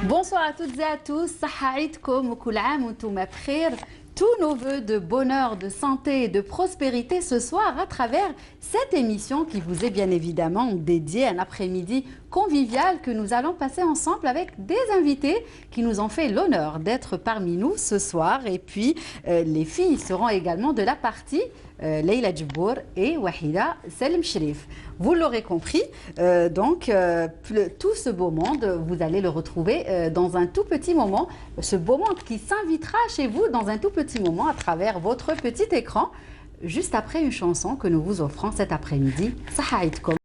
Bonsoir à toutes et à tous, Sahaïdkom, Kul Aam wa Antoum bkhair. Tous nos voeux de bonheur, de santé et de prospérité ce soir à travers cette émission qui vous est bien évidemment dédiée à un après-midi convivial que nous allons passer ensemble avec des invités qui nous ont fait l'honneur d'être parmi nous ce soir. Et puis les filles seront également de la partie. Leïla Djibour et Wahida Selm Sherif. Vous l'aurez compris, tout ce beau monde, vous allez le retrouver dans un tout petit moment. Ce beau monde qui s'invitera chez vous dans un tout petit moment à travers votre petit écran, juste après une chanson que nous vous offrons cet après-midi. Sahaïdkom.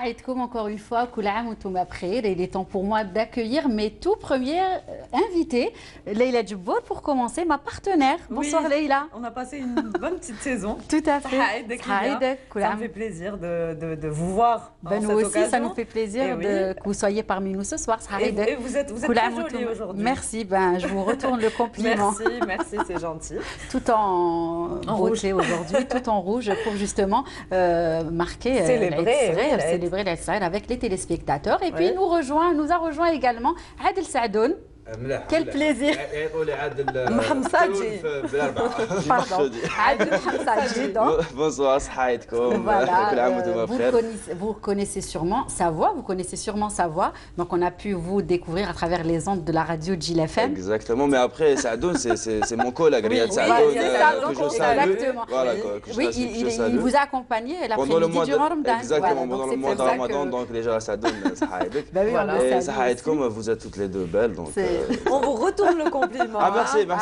Sahaïdkoum, encore une fois, Koul Aam Wantoum Bkhair. Il est temps pour moi d'accueillir mes tout premiers invités. Leïla Djebbour, pour commencer, ma partenaire. Bonsoir oui, Leïla. On a passé une bonne petite saison. Tout à fait. Ça me fait plaisir de vous voir. Ben nous aussi, ça nous fait plaisir que vous soyez parmi nous ce soir. Et vous êtes très jolie aujourd'hui. Merci, ben, je vous retourne le compliment. Merci, c'est gentil. Tout en beauté aujourd'hui, tout en rouge pour justement marquer célébrer l'Aïd avec les téléspectateurs. Et puis nous a rejoint également Adel Sadoun. Quel plaisir. Mohamed Sadji. Pardon. Adel Sadoun. Bonsoir, Sahaïdkoum. Voilà, vous connaissez sûrement sa voix, Donc on a pu vous découvrir à travers les ondes de la radio Jil FM. Exactement, mais après Sadoun, c'est mon collègue Riyad Sadoun que je salue. Voilà, oui, il vous a accompagné l'après-midi du Ramadan. Exactement, pendant le mois de Ramadan, donc déjà Sadoun, Sahaïdik. Et Sahaïdkoum, vous êtes toutes les deux belles, donc. On vous retourne le compliment. Ah merci. Non,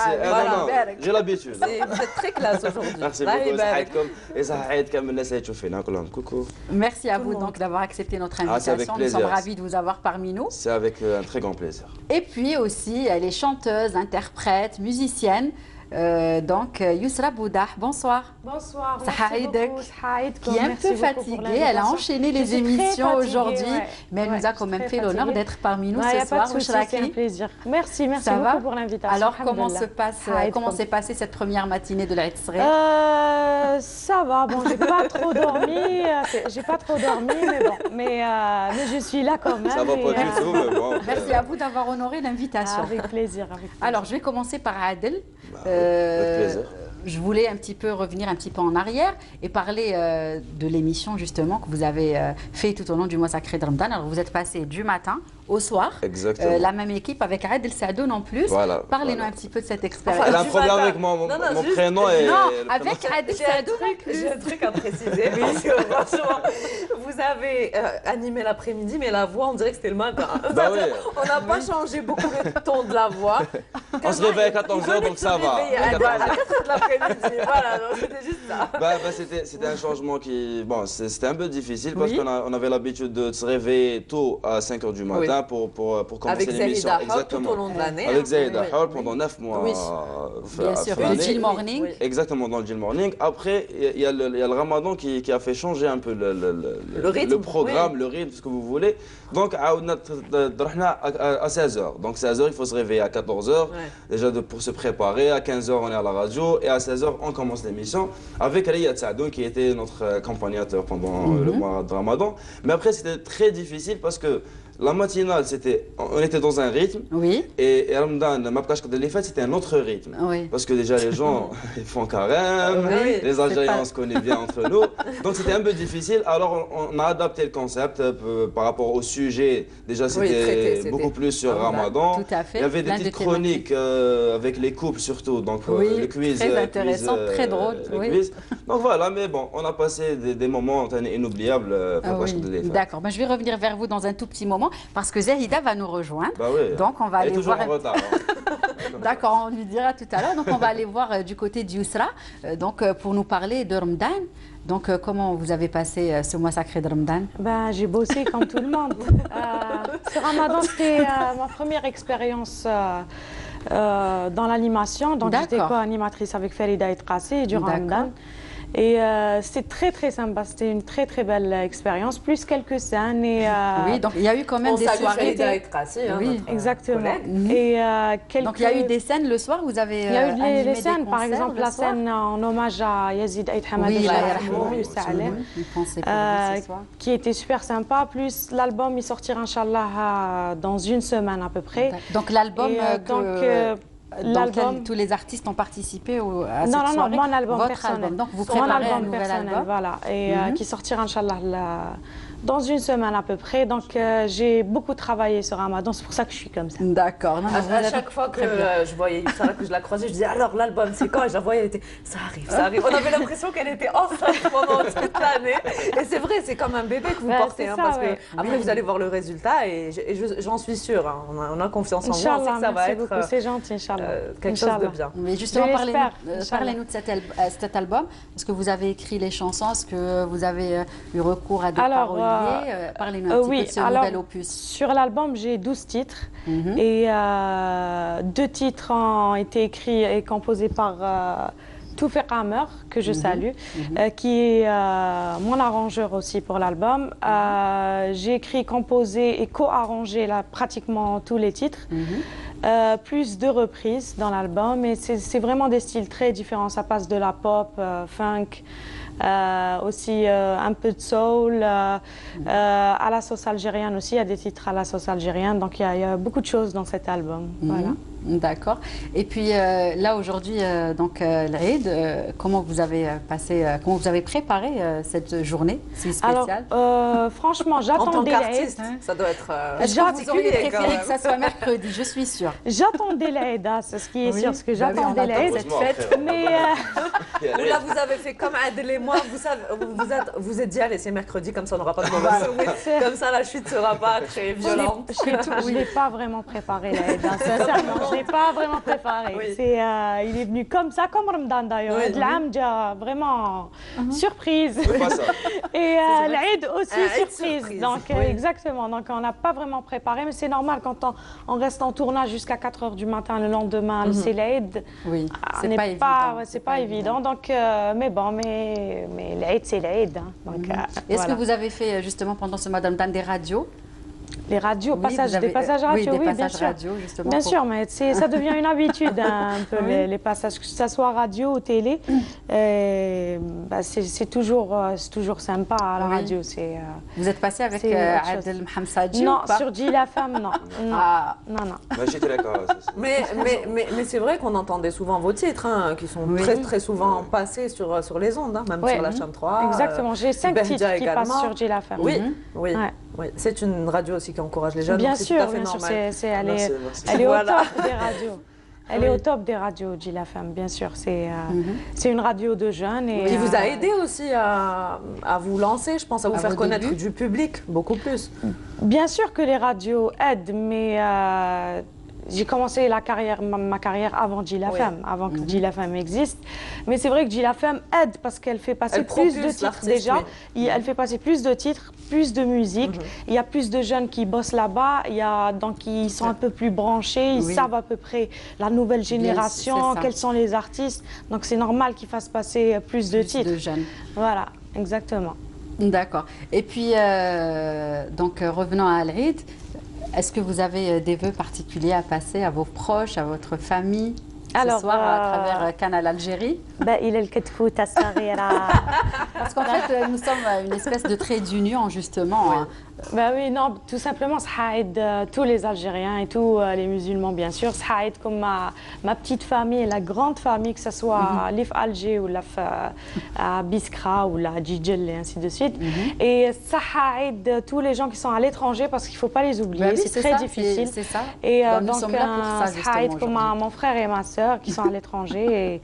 j'ai l'habitude. Vous êtes très classe aujourd'hui. Merci beaucoup, Sahaïdkoum. Et Sahaïdkoum, coucou. Merci à vous donc d'avoir accepté notre invitation. Nous sommes ravis de vous avoir parmi nous. C'est avec un très grand plaisir. Et puis aussi, elle est chanteuse, interprète, musicienne. Donc, Yousra Boudah, bonsoir. Bonsoir. Sahaïdek, qui est un peu fatiguée. Elle a enchaîné les émissions aujourd'hui, mais elle nous a quand même fait l'honneur d'être parmi nous ce soir. C'est un plaisir. Merci beaucoup pour l'invitation. Alors, comment s'est passée cette première matinée de l'Aïd Sré? Ça va. Bon, j'ai pas trop dormi. Mais je suis là quand même. Ça va pas du tout, mais bon. Merci à vous d'avoir honoré l'invitation. Avec plaisir. Alors, je vais commencer par Adel. Avec plaisir. Je voulais un petit peu revenir un petit peu en arrière et parler de l'émission justement que vous avez fait tout au long du mois sacré de Ramadan. Alors vous êtes passé du matin au soir. Exactement. La même équipe avec Adel Sadoun en plus. Voilà. Parlez-nous un petit peu de cette expérience. Elle a un problème avec mon prénom et... Non, avec Adel Sadoun en plus. J'ai un truc à préciser. Franchement, vous avez animé l'après-midi, mais la voix, on dirait que c'était le matin. Bah oui. On n'a pas changé beaucoup le ton de la voix. On se réveille à 14h, donc ça va. À 4h de l'après-midi, voilà, c'était juste ça. C'était un changement qui... Bon, c'était un peu difficile parce qu'on avait l'habitude de se réveiller tôt à 5h du matin pour commencer l'émission. Tout au long de l'année. Avec Zaïda Hall pendant 9 mois. Oui. Bien sûr, le Jil Morning. Exactement, dans le Jil Morning. Après, il y a le Ramadan qui a fait changer un peu le programme, le rythme, ce que vous voulez. Donc, à 16h. Donc, 16h, il faut se réveiller à 14h. Déjà pour se préparer. À 15h, on est à la radio. Et à 16h, on commence l'émission avec Riyad Sadoun qui était notre accompagnateur pendant le mois de Ramadan. Mais après, c'était très difficile parce que la matinale, on était dans un rythme. Oui. Et Ramadan, c'était un autre rythme. Oui. Parce que déjà, les gens, ils font carême. Les Algériens, on se connaît bien entre nous. Donc, c'était un peu difficile. Alors, on a adapté le concept par rapport au sujet. Déjà, c'était beaucoup plus sur Ramadan. Tout à fait. Il y avait des petites chroniques avec les couples surtout. Donc, le quiz. Très intéressant, très drôle. Donc, voilà. Mais bon, on a passé des moments inoubliables. D'accord. Je vais revenir vers vous dans un tout petit moment. Parce que Zahida va nous rejoindre. Donc on va aller voir. En retard. D'accord, on lui dira tout à l'heure. Donc on va aller voir du côté d'Yousra. Pour nous parler de Ramadan. Donc comment vous avez passé ce mois sacré de Ramadan? J'ai bossé comme tout le monde. Ce Ramadan, c'était ma première expérience dans l'animation. Donc j'étais co-animatrice avec Farida Itkassi du Ramadan. Et c'était très sympa, c'était une très belle expérience, plus quelques scènes. Oui, donc il y a eu quand même des soirées. Oui, exactement. Et donc il y a eu des scènes le soir, vous avez il y a eu des scènes, par exemple la scène en hommage à Yazid Aïd Hamadi, qui était super sympa. Plus l'album, il sortira Inch'Allah dans une semaine à peu près. Donc l'album tous les artistes ont participé à cette soirée. Non, mon album Votre personnel. Album. Donc vous préparez un nouvel album. Voilà, et qui sortira, Inch'Allah, dans une semaine à peu près. Donc j'ai beaucoup travaillé sur Ramadan, c'est pour ça que je suis comme ça. D'accord. À chaque fois que je voyais Youssra, que je la croisais, je disais alors l'album c'est quand? Et je la voyais, elle était ça arrive. On avait l'impression qu'elle était enceinte pendant toute l'année. Et c'est vrai, c'est comme un bébé que vous portez. Parce que après vous allez voir le résultat et j'en suis sûre. On a confiance en vous, on sait que ça va être c'est gentil, Inch'Allah. Quelque chose de bien. Mais justement, parlez-nous de cet album. Est-ce que vous avez écrit les chansons? Est-ce que vous avez eu recours à des paroliers? Parlez-nous un petit peu de ce nouvel opus. Sur l'album, j'ai 12 titres. Et 2 titres ont été écrits et composés par Toufiq Amer, que je salue, qui est mon arrangeur aussi pour l'album. J'ai écrit, composé et co-arrangé pratiquement tous les titres. Plus de reprises dans l'album. Et c'est vraiment des styles très différents. Ça passe de la pop, funk, aussi un peu de soul, à la sauce algérienne aussi. Il y a des titres à la sauce algérienne. Donc il y a beaucoup de choses dans cet album. Voilà. D'accord. Et puis là aujourd'hui, donc l'Aïd, comment vous avez passé, comment vous avez préparé cette journée si spéciale? Alors, franchement, j'attendais l'Aïd. Ça doit être. Est-ce que vous auriez préféré que ça soit mercredi? Je suis sûre. J'attendais l'Aïd, c'est ce qui est sûr, ce que j'attendais l'Aïd cette fête. Mais là, vous avez fait comme Adel et moi. Vous savez, vous êtes dit allez, c'est mercredi, comme ça on n'aura pas de mauvaise surprise. Comme ça, la chute ne sera pas très violente. Je n'ai pas vraiment préparé l'Aïd, sincèrement. Je n'ai pas vraiment préparé. Il est venu comme ça, comme Ramadan d'ailleurs. Vraiment surprise. Et l'Aïd aussi surprise. Donc exactement. Donc on n'a pas vraiment préparé, mais c'est normal quand on reste en tournage jusqu'à 4 h du matin le lendemain. C'est l'Aïd. Oui. C'est pas évident. Donc mais bon, mais l'Aïd c'est l'Aïd. Est-ce que vous avez fait justement pendant ce Madame Dan des radios? Les radios, des passages radio, oui, bien sûr. Radio, justement. Bien sûr, mais ça devient une habitude, un peu, les passages, que ce soit radio ou télé. C'est toujours sympa à la radio. Vous êtes passé avec Adel Mhamsadji? Non, sur Jila Femme, non. Non. Mais c'est vrai qu'on entendait souvent vos titres, qui sont très souvent passés sur les ondes, même sur la chaîne 3. Exactement, j'ai 5 titres qui passent sur Jila Femme. Oui, c'est une radio aussi qui encourage les jeunes. Bien sûr, elle est au top des radios. Elle est au top des radios, Jila Femme, bien sûr. C'est une radio de jeunes. Et qui vous a aidé aussi à vous lancer, je pense, à vous faire connaître du public, beaucoup plus. Bien sûr que les radios aident, mais j'ai commencé ma carrière avant Jila Femme, avant que Jila Femme existe. Mais c'est vrai que Jila Femme aide parce qu'elle fait passer plus de titres déjà. Elle fait passer plus de titres, plus de musique. Il y a plus de jeunes qui bossent là-bas. Donc ils sont un peu plus branchés. Ils savent à peu près la nouvelle génération, quels sont les artistes. Donc c'est normal qu'ils fassent passer plus de titres. De jeunes. Voilà, exactement. D'accord. Et puis, donc revenons à Al-Eid. Est-ce que vous avez des vœux particuliers à passer à vos proches, à votre famille ce soir à travers Canal Algérie? Parce qu'en fait, nous sommes une espèce de trait d'union, justement. Oui, non, tout simplement, ça aide tous les Algériens et tous les musulmans, bien sûr. Ça aide comme ma petite famille, la grande famille, que ce soit l'IF Alger ou l'IF Biskra ou la Djidjel et ainsi de suite. Et ça aide tous les gens qui sont à l'étranger parce qu'il ne faut pas les oublier, c'est très difficile. C'est ça. Et nous sommes là pour ça, justement, ça aide comme mon frère et ma sœur qui sont à l'étranger.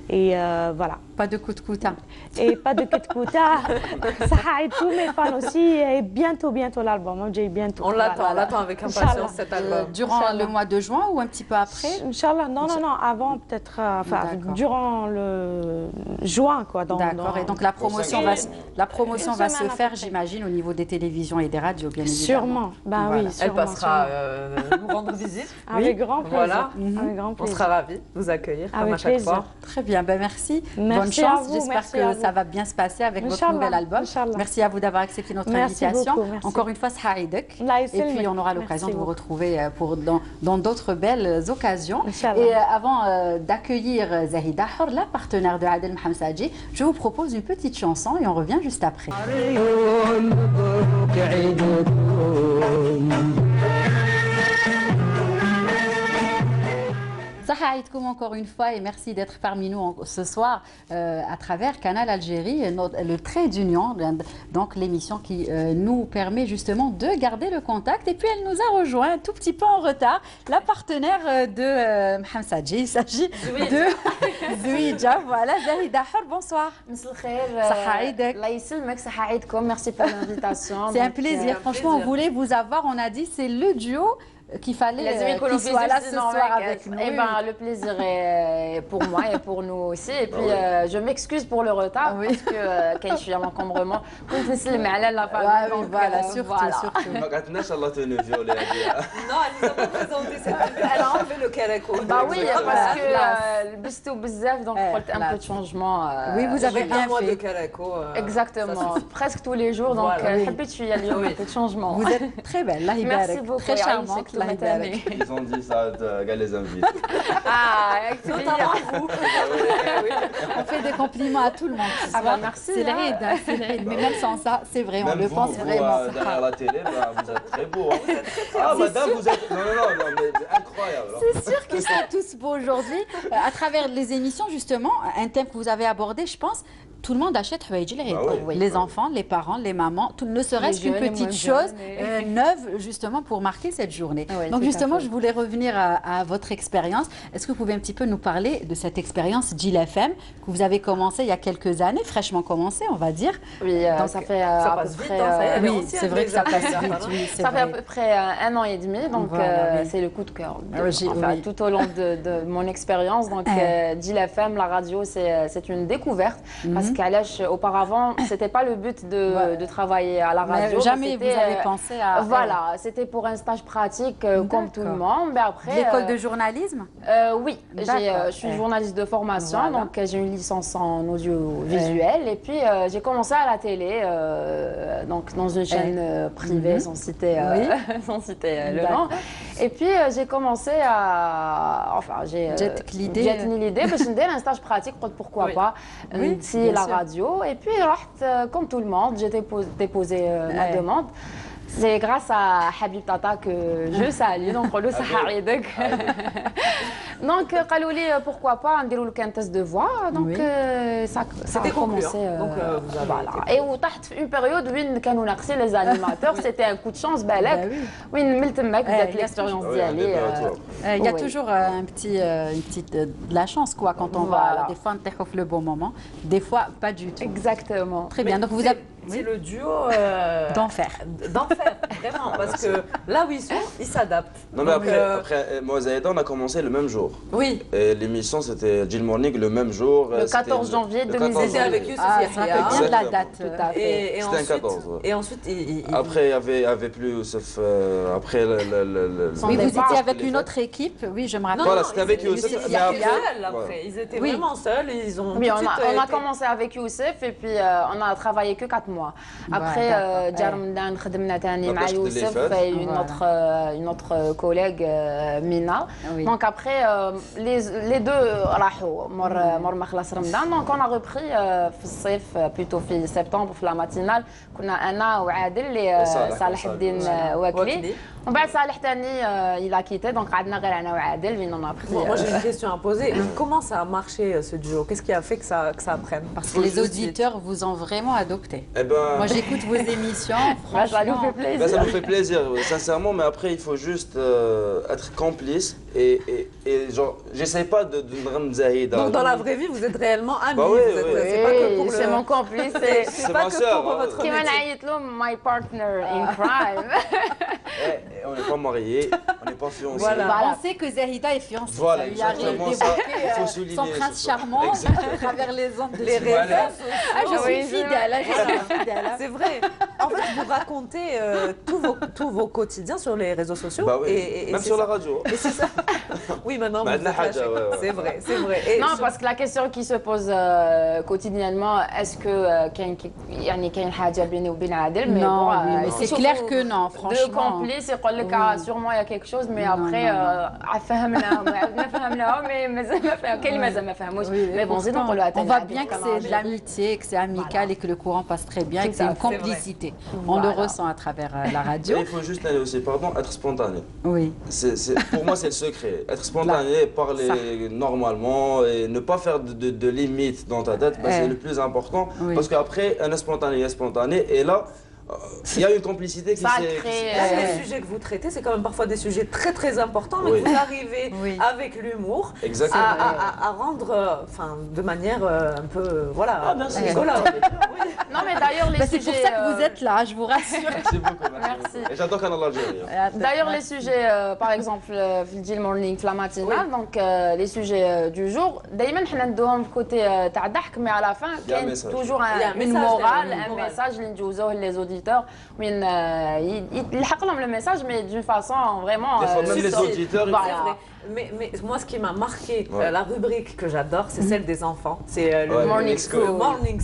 Et voilà. Pas de coup de couta. Et pas de coup de couta. Ça aide tous mes fans aussi. Et bientôt l'album. On l'attend avec impatience cet album. Durant le mois de juin ou un petit peu après? Inch'Allah, non, avant peut-être, durant le juin, quoi. D'accord, et donc la promotion va se faire, j'imagine, au niveau des télévisions et des radios, bien évidemment. Sûrement, oui, sûrement. Elle passera nous rendre visite. Avec grand plaisir. Voilà, on sera ravis de vous accueillir, comme à chaque fois. Très bien, merci. Bonne chance, j'espère que ça va bien se passer avec votre nouvel album. Merci à vous d'avoir accepté notre invitation. Encore une fois, Saïdek. Et puis on aura l'occasion de vous retrouver dans d'autres belles occasions. Et avant d'accueillir Zahida Hor, la partenaire de Adel Mhamsadji, je vous propose une petite chanson et on revient juste après. Sahaïdkoum encore une fois et merci d'être parmi nous ce soir à travers Canal Algérie, le trait d'union, donc l'émission qui nous permet justement de garder le contact. Et puis elle nous a rejoint un tout petit peu en retard, la partenaire de Mhamsadji. Il s'agit de Zouidja. Voilà, Zahida Hor, bonsoir. Merci pour l'invitation. C'est un plaisir. Franchement, on voulait vous avoir. On a dit c'est le duo qu'il fallait qu'il soit là ce soir avec nous. Eh ben, le plaisir est pour moi et pour nous aussi. Et puis, je m'excuse pour le retard parce que quand je suis à l'encombrement, كنت نسلم على la famille. Voilà, surtout. ما قعدناش الله تنفيولي هذه. Non, elle nous a pas présenté cette. Elle a enlevé le caraco. Bah oui, parce que le bistou bzaf, donc un peu de changement. Oui, vous avez bien fait. fait. De caraco. Exactement, presque tous les jours. Donc, habitué à lire un peu de changement. Vous êtes très belle, là, merci beaucoup. Très charmante, là, Ils ont dit ça, qu'elle les invite. Ah, notamment vous. On fait des compliments à tout le monde. Ah bah merci. C'est le ride, mais même sans ça, c'est vrai, on le pense vraiment. Derrière la télé, vous êtes très beau. Ah, madame, vous êtes. Non, mais incroyable. C'est sûr qu'ils sont tous beaux aujourd'hui. À travers les émissions, justement, un thème que vous avez abordé, je pense. Tout le monde achète Hawaïji les enfants, les parents, les mamans, ne serait-ce qu'une petite chose neuve justement pour marquer cette journée. Donc justement, je voulais revenir à votre expérience. Est-ce que vous pouvez un petit peu nous parler de cette expérience Jil FM que vous avez commencé il y a quelques années, fraîchement commencé, on va dire? Oui, donc, ça fait à peu près... oui, c'est vrai que ça passe vite. Oui, ça fait à peu près 1 an et demi, donc voilà, c'est le coup de cœur. Enfin, tout au long de mon expérience, donc Jil FM, la radio, c'est une découverte. Parce qu'auparavant, c'était pas le but de travailler à la radio. Mais jamais vous avez pensé à... Voilà, c'était pour un stage pratique comme tout le monde. Mais après, l'école de journalisme? Oui, je suis journaliste de formation, donc j'ai une licence en audiovisuel. Et puis, j'ai commencé à la télé, donc dans une chaîne privée, sans citer le nom. Et puis, j'ai commencé à... Enfin, j'ai l'idée, parce que un stage pratique, pourquoi pas, si la radio. Et puis, comme tout le monde, j'ai déposé ma demande. C'est grâce à Habib Tata que je salue, donc le Saharidek. Donc, Kalouli, pourquoi pas, on déroule un test de voix. Donc, ça a commencé. Donc, voilà. Et où une période où nous avons les animateurs, c'était un coup de chance, balak. Oui, l'expérience d'y aller. Il y a toujours une petite de la chance, quoi, quand on va. Des fois, on trouve le bon moment. Des fois, pas du tout. Exactement. Très bien. Donc, vous avez. C'est le duo d'enfer. D'enfer, vraiment, parce que là où ils sont, ils s'adaptent. Non, mais après, moi et Zaïda, on a commencé le même jour. Oui. Et l'émission, c'était Jil Morning le même jour. Le 14 janvier 2016. C'était avec Youssef Yahya. Ça fait bien de la date. Tout à fait. C'était un 14. Et ensuite, après, il y avait plus Youssef. Après, oui, vous étiez avec une autre équipe. Oui, je me rappelle. Voilà, c'était avec Youssef. Ils étaient vraiment seuls. Ils ont. Oui, on a commencé avec Youssef et puis on a travaillé que 4 mois. Après, Jarmdan, خدمنا تاني مع Youssef et une autre collègue, Mina. Donc après, les deux راحوا مور ما خلص رمضان. Donc on a repris في الصيف, plutôt في septembre في la matinale. كنا أنا وعادل اللي صالح الدين واكلي. ومن بعد صالح تاني il a quitté, donc قعدنا غير أنا وعادل, mais on a pris. Moi j'ai une question à poser. Comment ça a marché ce duo? Qu'est-ce qui a fait que ça prenne? Parce que les auditeurs vous ont vraiment adopté. Eh ben... Moi j'écoute vos émissions, franchement. Ça nous fait plaisir. Ben, ça nous fait plaisir, sincèrement, mais après il faut juste être complice et genre, j'essaie pas de me Zahida. Donc dans la vraie vie, vous êtes réellement amis. Bah oui, c'est pas que pour le... C'est mon complice. C'est ma soeur. Qui m'a my partner in crime. On n'est pas mariés, on n'est pas fiancés. Voilà. On sait que Zahida est fiancée. Voilà, exactement ça. Il faut souligner son prince charmant à travers les ondes de réseaux. Je suis fidèle, c'est vrai. En fait, vous racontez tous vos quotidiens sur les réseaux sociaux. Bah oui. Et même sur la radio. Et c'est ça. Oui, maintenant, vous êtes c'est vrai, c'est vrai. Et non, parce que la question qui se pose quotidiennement, est-ce que كاين حاجة بيني وبين عادل? Mais non, mais c'est clair que non, franchement. Deux complices, يقول لك sûrement il y a quelque chose, mais après فهمناهم ما فهمناهم, mais مازال ما فهم, كاين مازال ما فهموش. Mais bon, زيد نقولوا on voit bien que c'est de l'amitié, que c'est amical et que le courant passe très bien, et que c'est une complicité. On le ressent à travers la radio. Il faut juste aller aussi, pardon, être spontané. Oui. Pour moi, c'est le secret. Être spontané, parler normalement et ne pas faire de limites dans ta tête, c'est le plus important. Parce qu'après, un spontané est spontané. Et là, il y a une complicité qui s'est créée. Les sujets que vous traitez, c'est quand même parfois des sujets très très importants, mais que vous arrivez avec l'humour à rendre de manière un peu voilà. Non mais d'ailleurs les sujets. C'est pour ça que vous êtes là, je vous rassure. Merci beaucoup. Merci. Et j'adore qu'on a l'Algérie. D'ailleurs les sujets, par exemple, le morning, la matinale, donc les sujets du jour, دايما حنا ندوهم côté تاع ضحك, mais à la fin كاين toujours une morale, un message اللي ندوزوه les auditeurs, وين يلحق لهم le message, mais d'une façon vraiment. Même les auditeurs. Mais moi, ce qui m'a marqué, la rubrique que j'adore, c'est celle des enfants. C'est le morning school.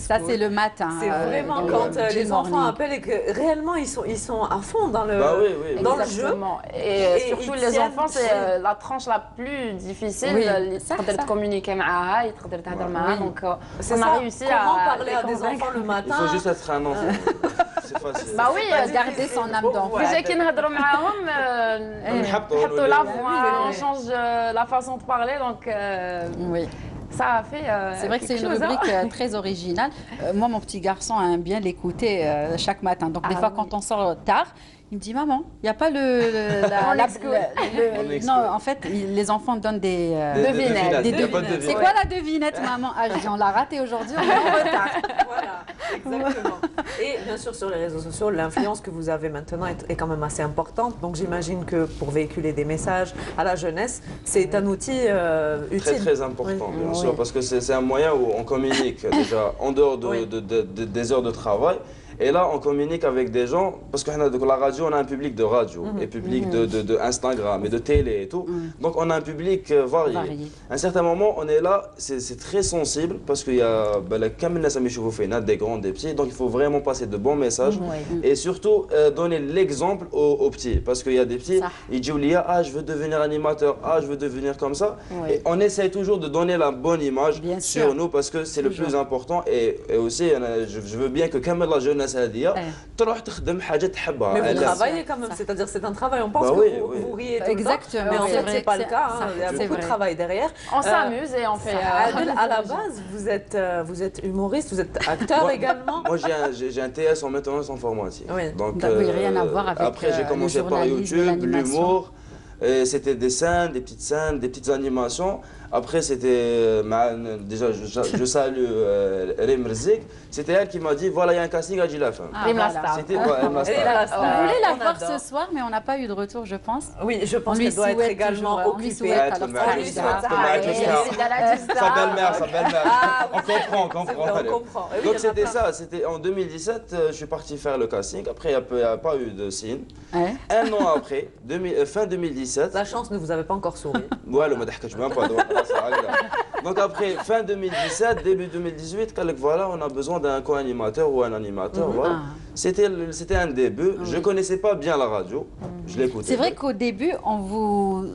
Ça, c'est le matin. C'est vraiment quand les enfants appellent et que réellement ils sont à fond dans le jeu. Et surtout les enfants, c'est la tranche la plus difficile. تقدر communiquer معاها, تقدر تهضر معاها. Donc on a réussi à parler à des enfants le matin. Il faut juste être un enfant. C'est facile. Bah oui, garder son âme d'enfant. Déjà qu'ils نهضروا معاهم, نحطوا la voix, on change la façon de parler, donc oui. Ça a fait. C'est vrai que c'est une rubrique très originale. Moi, mon petit garçon aime bien l'écouter chaque matin. Donc, des fois, quand on sort tard, il me dit, maman, il n'y a pas non, en fait, les enfants donnent des devinettes. C'est quoi la devinette, maman? Ah, je dis, on l'a raté aujourd'hui, on est en retard. Voilà, exactement. Et bien sûr, sur les réseaux sociaux, l'influence que vous avez maintenant est quand même assez importante. Donc, j'imagine que pour véhiculer des messages à la jeunesse, c'est un outil utile. Très important, bien sûr, parce que c'est un moyen où on communique déjà en dehors des heures de travail. Et là, on communique avec des gens, parce que la radio, on a un public de radio, et public de Instagram, et de télé et tout. Donc, on a un public varié. À un certain moment, on est là, c'est très sensible, parce qu'il y a des grands, des petits, donc il faut vraiment passer de bons messages, et surtout donner l'exemple aux petits, parce qu'il y a des petits, ils disent, ah, je veux devenir animateur, ah, je veux devenir comme ça. Et on essaie toujours de donner la bonne image sur nous, parce que c'est le plus important, et aussi, je veux bien que comme la jeunesse, تروح تخدم حاجه تحبها. Mais vous travaillez quand même, c'est-à-dire c'est un travail, on pense que vous riez tout le temps, mais en fait c'est pas le cas, il y a beaucoup de travail derrière. On s'amuse et on fait. À la base, vous êtes humoriste, vous êtes acteur également. Moi j'ai un TS en maintenance informatique. Donc rien à voir avec. Après j'ai commencé par YouTube, l'humour. C'était des scènes, des petites animations. Après, c'était. Déjà, je salue Rim Rzik. C'était elle qui m'a dit voilà, il y a un casting à Gilafam. Rim Lastar. C'était Rim Lastar. On voulait la voir ce soir, mais on n'a pas eu de retour, je pense. Oui, je pense qu'elle doit être également occupée. Sa belle-mère. On comprend. Donc, c'était ça. C'était en 2017, je suis parti faire le casting. Après, il n'y a pas eu de signe. Un an après, fin 2017. La chance ne vous avait pas encore souri. Ouais, le madahkach même pas. Donc après, fin 2017, début 2018, voilà, on a besoin d'un co-animateur ou un animateur. Voilà. C'était un début. Je ne connaissais pas bien la radio. Je l'écoutais. C'est vrai qu'au début, on vous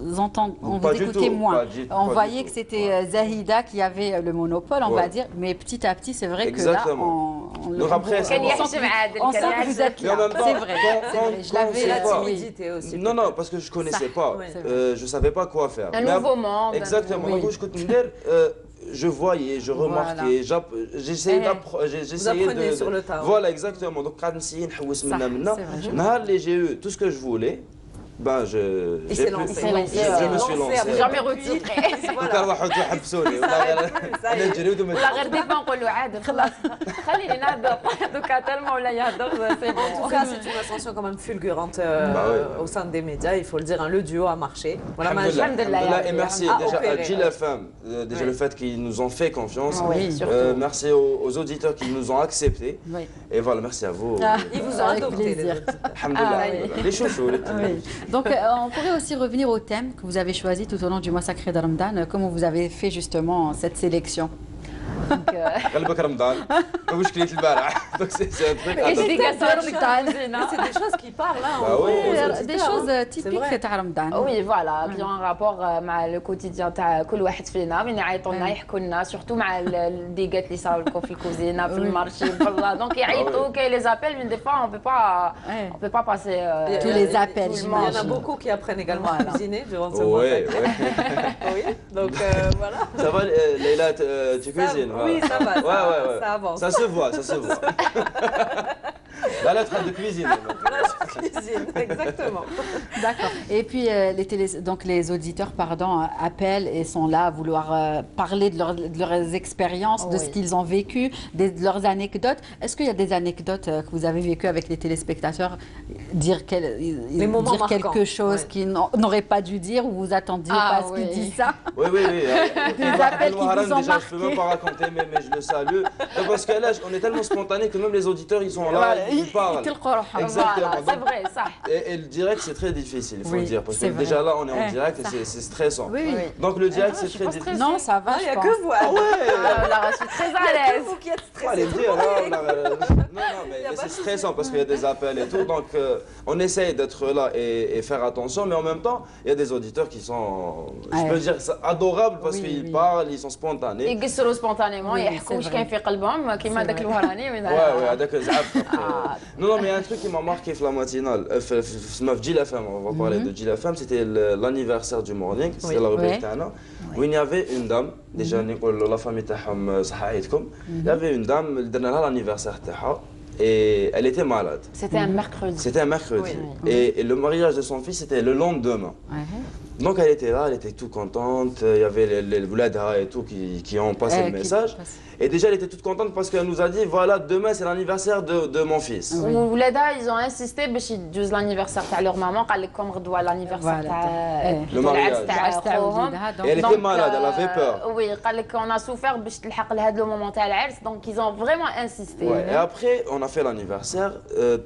écoutait moins. On voyait que c'était Zahida qui avait le monopole, on va dire. Mais petit à petit, c'est vrai que là, donc après, on sent que vous êtes là. C'est vrai. Je l'avais la timidité aussi. Non, parce que je ne connaissais pas. Je ne savais pas quoi faire. Un nouveau monde. Exactement. Je voyais, je remarquais, j'essayais de... sur le tas. Voilà, exactement. Donc, quand j'ai eu tout ce que je voulais, ben, je me suis lancé. Jamais retiré. ولا غير دي فوا نقولوا عاد خلاص خليني نهضر دوكا تالمون ولا يهضر سي بون. En tout cas, c'est une ascension quand même fulgurante au sein des médias, il faut le dire, le duo a marché. Voilà, et merci déjà à Gilafam, déjà le fait qu'ils nous ont fait confiance. Merci aux auditeurs qui nous ont acceptés. Et voilà, merci à vous. Ils vous ont adopté. Les chouchous. Donc, on pourrait aussi revenir au thème que vous avez choisi tout au long du mois sacré de Ramadan. Comment vous avez fait justement cette sélection? قلبك رمضان ومشكلة البارح. Donc c'est un truc. C'est des choses qui parlent là. Des choses typiques de Ramadan. Oui, voilà, qui ont un rapport مع le quotidien تاع كل واحد فينا. من يعيطوا لنا يحكوا لنا surtout مع الديقات اللي صاروا لكم في الكوزينة في المارشي بالله. Donc يعيطوا كاين les appels, mais des fois on peut pas passer tous les appels. Il y en a beaucoup qui apprennent également à cuisiner durant ce mois. Oui, donc voilà. Ça va, Leïla, tu cuisines? Oui, ça va, ça avance. Ça se voit. La lettre de cuisine. Cuisine, exactement. D'accord. Et puis donc les auditeurs, pardon, appellent et sont là à vouloir parler de leurs expériences, de ce qu'ils ont vécu, de leurs anecdotes. Est-ce qu'il y a des anecdotes que vous avez vécues avec les téléspectateurs, dire quelque chose qu'ils n'auraient pas dû dire ou vous attendiez pas à ce qu'ils disent ça? Oui. Des appels qui vous ont marqué. Je ne peux même pas raconter, mais je le salue. Parce que là, on est tellement spontané que même les auditeurs, ils sont là, ils parlent. Exactement. C'est vrai, ça. Et le direct, c'est très difficile, il faut le dire. Parce que déjà là, on est en direct et c'est stressant. Oui. Donc le direct, c'est très difficile. Non, ça va, il n'y a que vous. Ah ouais. Je suis très à l'aise. Vous qui êtes stressé. Allez dire, non, mais c'est stressant parce qu'il y a des appels et tout. Donc on essaye d'être là et faire attention, mais en même temps, il y a des auditeurs qui sont, je peux dire, adorables parce qu'ils parlent, ils sont spontanés. Ils يقصروا spontanément, يحكوا واش كاين في قلبهم كيما داك الوهراني من Ouais, هذاك زعف. Non, mais il y a un truc qui m'a marqué في la matinale, في Jil FM, on va parler de Jil FM, c'était l'anniversaire du morning, c'était la rubrique تاعنا, où il y avait une dame, déjà نقول la famille تاعهم صحة عيدكم, il y avait une dame اللي درنا لها l'anniversaire تاعها. Et elle était malade. C'était un mercredi. C'était un mercredi. Oui. Et le mariage de son fils, c'était le lendemain. Donc elle était là, elle était toute contente. Il y avait les Vouladha et tout qui ont passé le message. Et déjà, elle était toute contente parce qu'elle nous a dit, voilà, demain c'est l'anniversaire de mon fils. Vouladha, ils ont insisté باش يجوز l'anniversaire تاع leur maman, قال لكم غدوه l'anniversaire تاع le mariage. Et elle était malade, elle avait peur. Oui, قال لك on a souffert باش تلحق لهذا le moment تاع العرس, donc ils ont vraiment insisté. Ouais. Et après, on a fait l'anniversaire.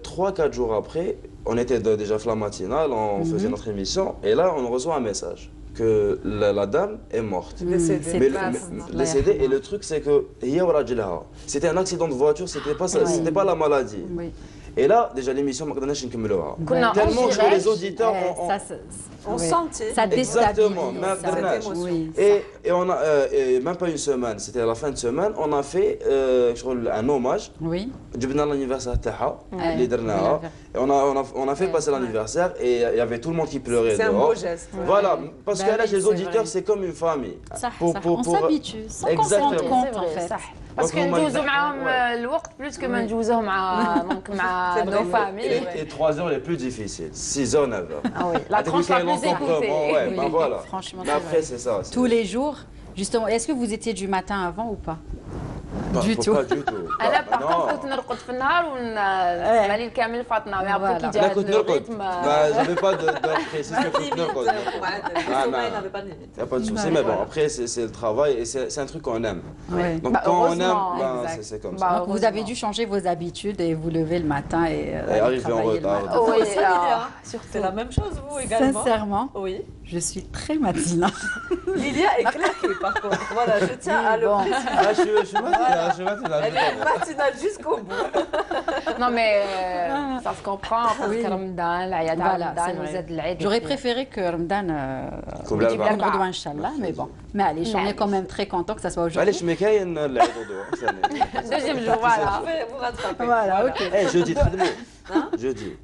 3-4 jours après, on était déjà la matinale, on faisait notre émission, et là on reçoit un message que la dame est morte. Décédée. Et le truc c'est que c'était un accident de voiture, c'était pas la maladie. Et là, déjà l'émission, tellement que les auditeurs on sentait. Ça exactement. Et on a, même pas une semaine, c'était à la fin de semaine, on a fait un hommage. Oui. جبنا l'anniversaire تاعها اللي درناها. Et on a fait passer l'anniversaire et il y avait tout le monde qui pleurait. C'est un beau geste. Voilà, parce que là, les auditeurs, c'est comme une famille. On s'habitue, sans qu'on s'en rende compte en fait. Parce que نجوزوا معاهم الوقت plus que ما نجوزوه مع nos familles. Et 3 heures les plus difficiles, 6 heures, 9 heures. Ah oui, la tranche la plus écoutée. Ouais, ben voilà. Franchement, mais après c'est ça. Tous les jours, justement, est-ce que vous étiez du matin avant ou pas? Du tout. Pas du tout. انا باغ كنت نرقد في النهار ونسمع الليل كامل فاطمه مي ابخي كي جا هذا الريتم j'avais pas d'heure précise que je نرقد. Il n'y a pas de souci, mais bon, après c'est le travail et c'est un truc qu'on aime. Donc quand on aime, c'est comme ça. Vous avez dû changer vos habitudes et vous lever le matin et arriver en retard. Oui, c'est la même chose vous également. Sincèrement, oui. Je suis très matinale. Lilia est claquée par contre. Voilà, je tiens à le préciser. Je suis matinale. Elle est matinale jusqu'au bout. Non mais ça se comprend parce que Ramadan, l'Aïd Ramadan, j'aurais préféré que Ramadan يجيب لنا غدوة إن شاء الله, mais bon. Mais allez, on est quand même très content que ça soit aujourd'hui. معليش ما كاين العيد غدوة. Deuxième jour, voilà. Vous rattrapez. Voilà, ok. Jeudi تخدموا. Jeudi.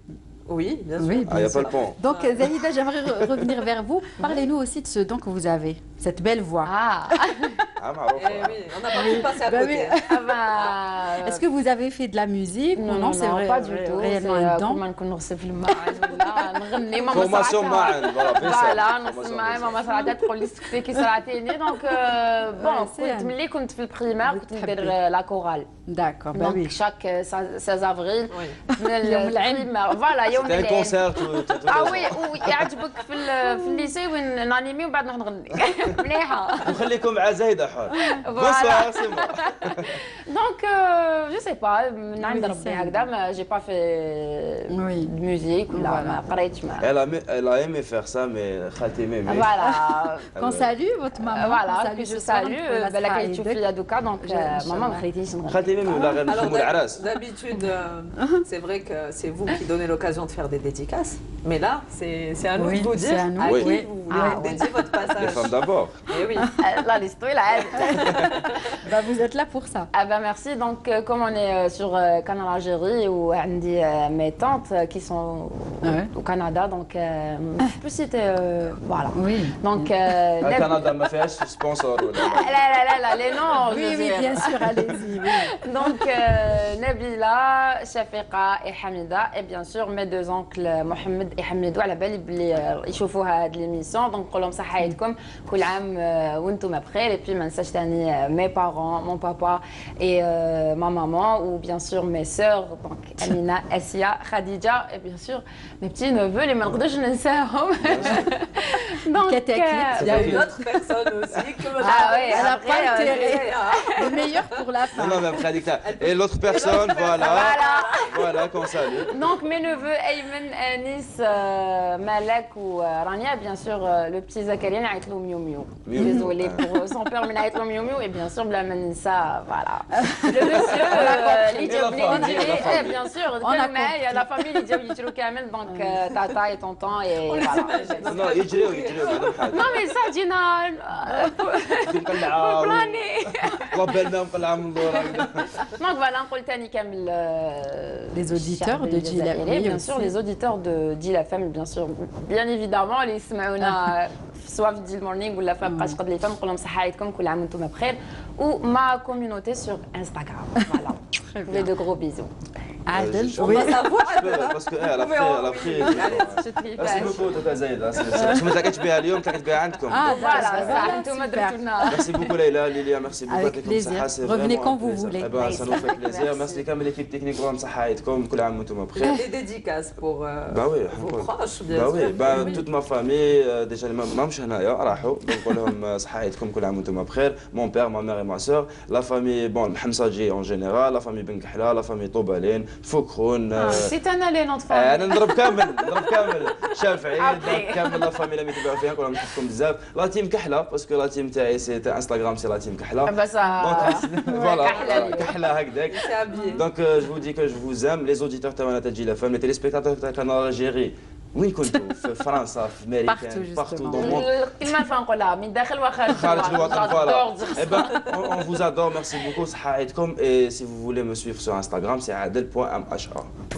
Oui, bien sûr. Oui, il n'y a pas le pont. Donc, Zaïda, j'aimerais revenir vers vous. Parlez-nous aussi de ce don que vous avez, cette belle voix. Oui, on n'a pas pu passer à côté. Est-ce que vous avez fait de la musique ou non, c'est vrai, pas du tout. Réellement un don. Formation معا. Voilà, نسمع ماما سعادة تقول لي سكتي كي صرعتيني دونك بون كنت ملي كنت في البريمير كنت ندير لا كورال. D'accord, bah oui. Chaque 16 avril يوم العلم فوالا يوم العلم. C'était un concert oui, يعجبك في الليسي وين نانيمي ومن بعد نروح نغني. مليحة. نخليكم مع زايدة حار. Voilà. Donc je sais pas, من عند ربي هكذا j'ai pas fait de musique ولا ما قريتش ما. Elle a aimé faire ça mais خالتي ميمي. Voilà. Qu'on salue votre maman. Voilà, que je salue. بالك اللي تشوفي يا دوكا دونك ماما ما خليتيش نغني. Alors d'habitude, c'est vrai que c'est vous qui donnez l'occasion de faire des dédicaces. Mais là, c'est à nous de vous dire à qui vous voulez dédier votre passage. Les femmes d'abord. Eh oui. Là, l'histoire, là. Vous êtes là pour ça. Ah bah merci. Donc, comme on est sur Canal Algérie, où on dit mes tantes qui sont au Canada, donc je peux citer, voilà. Oui. Donc, Au Canada, ma fait sponsor. Là, les noms. Oui, bien sûr, allez-y. Donc, Nabila, Shafiqa et Hamida, et bien sûr mes deux oncles Mohamed et Hamidou, على بالي بلي يشوفوا هاد l'émission. Donc, نقول لهم صحة عيدكم كل عام وانتم بخير. Et puis, ما ننساش ثاني mes parents, mon papa et ma maman, ou bien sûr mes sœurs, donc Amina, Assia, Khadija, et bien sûr mes petits neveux, les ما نقدرش ننساهم. Donc, il y a une autre personne aussi que elle n'a pas intérêt. Le meilleur pour la fin. Non, mais après, et l'autre personne, voilà, qu'on salue. Donc, mes neveux, Ayman, Anis, Malak ou Rania, bien sûr, le petit Zakaria, Naïtlou Miu Miu. Désolé pour son père, mais Naïtlou Miu Miu, et bien sûr, Blamanissa, voilà. Le monsieur, bien sûr, il y a la famille, Lidja Kamel, donc Tata et tonton, et voilà. Non, يجريوا Non, mais ça, Gina, pour planer. Donc voilà, on peut كامل les auditeurs de Djilafem, bien sûr, les auditeurs de Djilafem, bien sûr, bien évidemment, les يسمعونا soit في Morning ou la femme قاش قد لي فم نقول لهم صحة عيدكم كل عام وانتم بخير, ou ma communauté sur Instagram. Voilà. Je vous fais de gros bisous. Adel, oui, parce qu'elle a pris. Merci beaucoup, Tata Zaïda. Je me تلاقيت بها اليوم تلاقيت بها عندكم. Voilà, انتم درتونا. Merci beaucoup Leïla, Lilia, merci beaucoup. Avec plaisir. Revenez quand vous voulez. Ça nous fait plaisir. Merci كامل l'équipe technique وهم صحة عيدكم كل عام وانتم بخير. Et dédicaces pour vos proches, bien sûr. Bah oui, toute ma famille, déjà ما مش هنايا راحوا, نقول لهم صحة عيدكم كل عام وانتم بخير. Mon père, ma mère et ma sœur, la famille محمصاجي en général, la famille بن كحلة, la famille طوبالين, فكرون. C'est un allé notre famille. انا نضرب كامل شافعي نضرب كامل لا فاميلا اللي يتبعوا فيها كلهم نحبكم بزاف. لا تيم كحله باسكو لا تيم تاعي سي انستغرام سي لا تيم كحله. بس فوالا كحله هكذاك. دونك جو vous dis que je vous aime, les auditeurs تاعنا تاع Djilafem, les téléspectateurs تاع Canal Algérie. وين كنتوا؟ في فرنسا, في امريكان, partout dans le monde. كلمة فنقولها من داخل وخارج الوطن. Voilà. Eh ben, on vous adore, merci beaucoup. صحة عيدكم. Et si vous voulez me suivre sur Instagram, c'est adel.mha.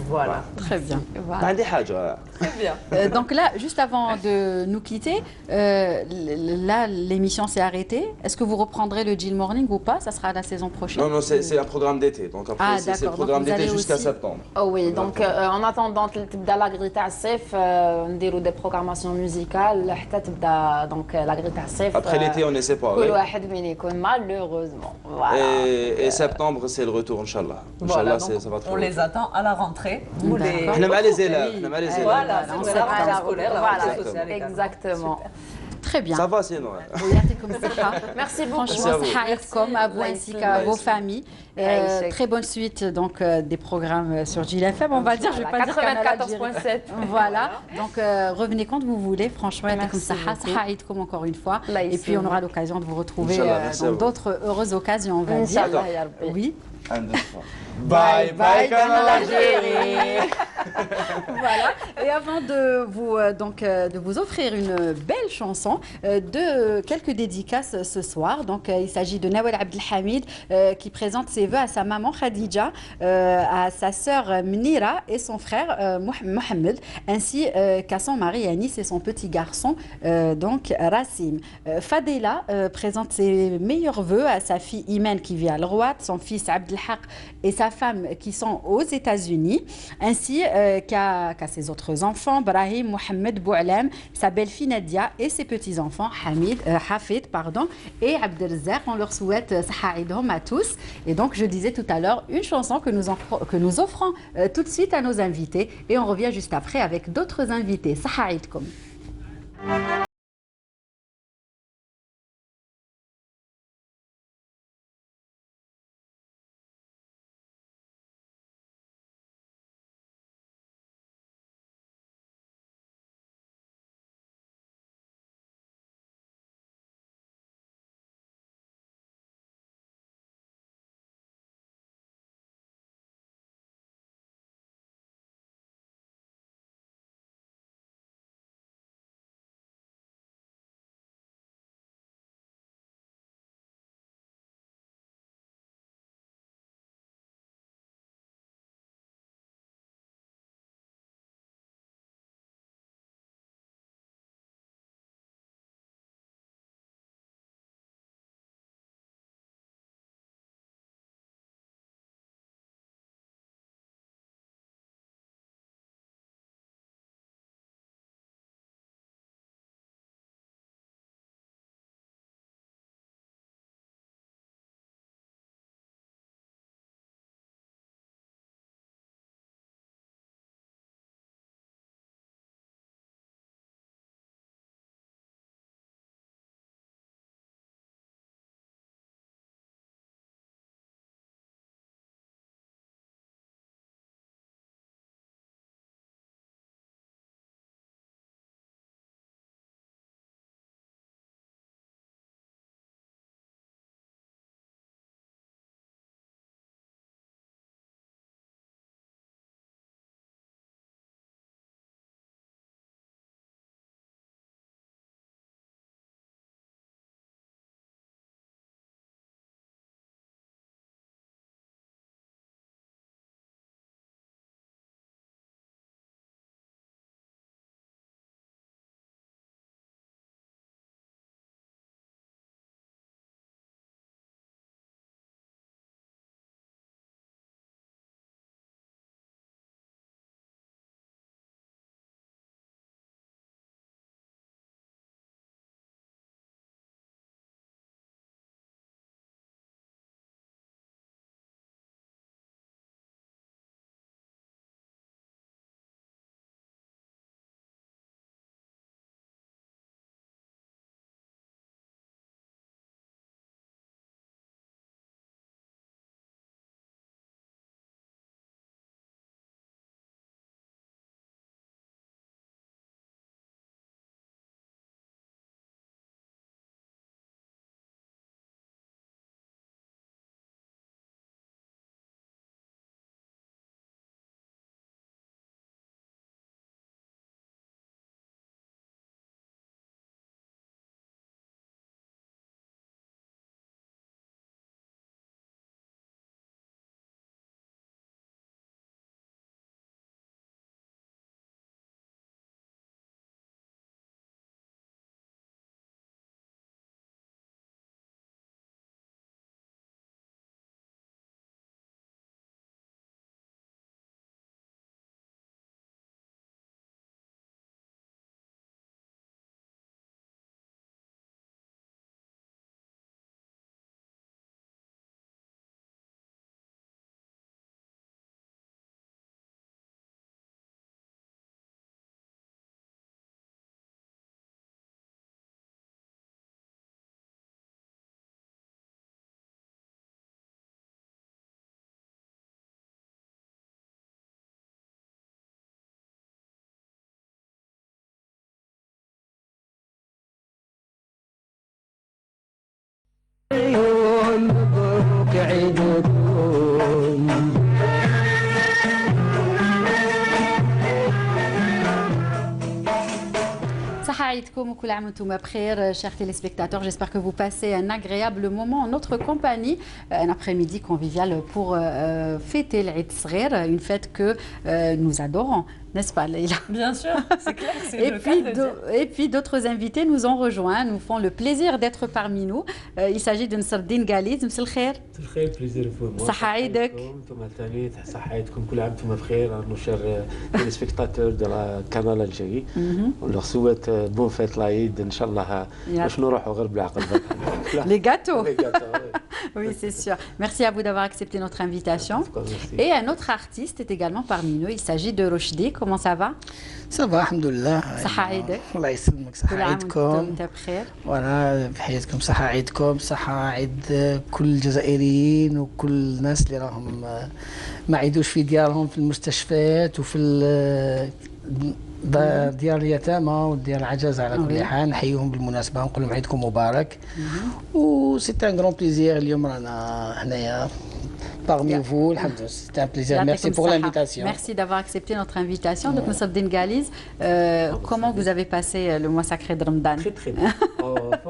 Voilà. Très bien. ما عندي حاجة. Très bien. Donc là, juste avant de nous quitter, là, l'émission s'est arrêtée. Est-ce que vous reprendrez le Djil Morning ou pas? Ça sera la saison prochaine. Non, c'est un programme d'été. Donc après, c'est le programme d'été jusqu'à septembre. Oh oui, donc en attendant تبدا لا غري تاع الصيف نديروا des programmations musicales حتى تبدا donc la غري تاع الصيف. Après l'été, on est séparés. كل واحد وين يكون malheureusement. Voilà. Et septembre, c'est le retour, Inch'Allah. Inch'Allah, ça va trop. On les attend à la rentrée. احنا مع les élèves. Voilà, c'est la rentrée scolaire, la rentrée sociale. Exactement. Très bien. Ça va sinon. Merci beaucoup. Franchement, à vous ainsi qu'à vos familles. Très bonne suite donc des programmes sur Djilafem. On va dire, je vais pas dire 94.7. Voilà. Donc revenez quand vous voulez. Franchement, comme encore une fois. Et puis on aura l'occasion de vous retrouver dans d'autres heureuses occasions, on va dire. Oui. Bye bye Canal Algérie. Voilà. Et avant de vous offrir une belle chanson, de quelques dédicaces ce soir. Donc il s'agit de Nawel Abdelhamid qui présente ses vœux à sa maman Khadija, à sa sœur Mnira et son frère Mohamed, ainsi qu'à son mari Anis et son petit garçon donc Rassim. Fadela présente ses meilleurs vœux à sa fille Iman qui vit à L'Rouat, son fils Abdelhaq et sa femme qui sont aux États-Unis, ainsi qu'à ses autres enfants, Brahim, Mohamed, Boualam, sa belle-fille Nadia et ses petits-enfants, Hafid, et Abdelzer. On leur souhaite Sahaïdhom à tous. Et donc, je disais tout à l'heure, une chanson que nous offrons tout de suite à nos invités. Et on revient juste après avec d'autres invités. Sahaïdkom. يسعدكم. Chers téléspectateurs, j'espère que vous passez un agréable moment en notre compagnie, un après-midi convivial pour fêter l'Eid Sghir, une fête que nous adorons, n'est-ce pas Leïla? Bien sûr, c'est clair, c'est le cas de dire. Et puis d'autres invités nous ont rejoints, nous font le plaisir d'être parmi nous. Il s'agit de Nsardine Ghaliz. Msel Khair. Msel Khair, plaisir pour moi. صحة عيدك. انتم ثاني صحة عيدكم كل عام وانتم بخير. Nos chers téléspectateurs de la canal Algérie. On leur souhaite bonne fête l'Aïd, Inch'Allah. باش نروحوا غير بالعقل. Les gâteaux. Les gâteaux. Oui, c'est sûr. Merci à vous d'avoir accepté notre invitation. Et un autre artiste est également parmi nous. Il s'agit de Rochdi. Comment ça va? Ça va, alhamdoulilah. صحة عيدك. الله يسلمك. صحة عيدكم. وانت بخير. ولا بحياتكم صحة عيدكم، صحة عيد كل الجزائريين وكل الناس اللي راهم ما عيدوش في ديارهم في المستشفيات وفي ديار اليتامى وديار العجز على كل حال. نحييهم بالمناسبة ونقول لهم عيدكم مبارك. وسي ان غران بليزير اليوم رانا هنايا parmi vous. C'était un plaisir. Merci pour l'invitation. Merci d'avoir accepté notre invitation. Donc, Nsardine Ghaliz, comment vous avez passé le mois sacré de Ramadan? Très très bien.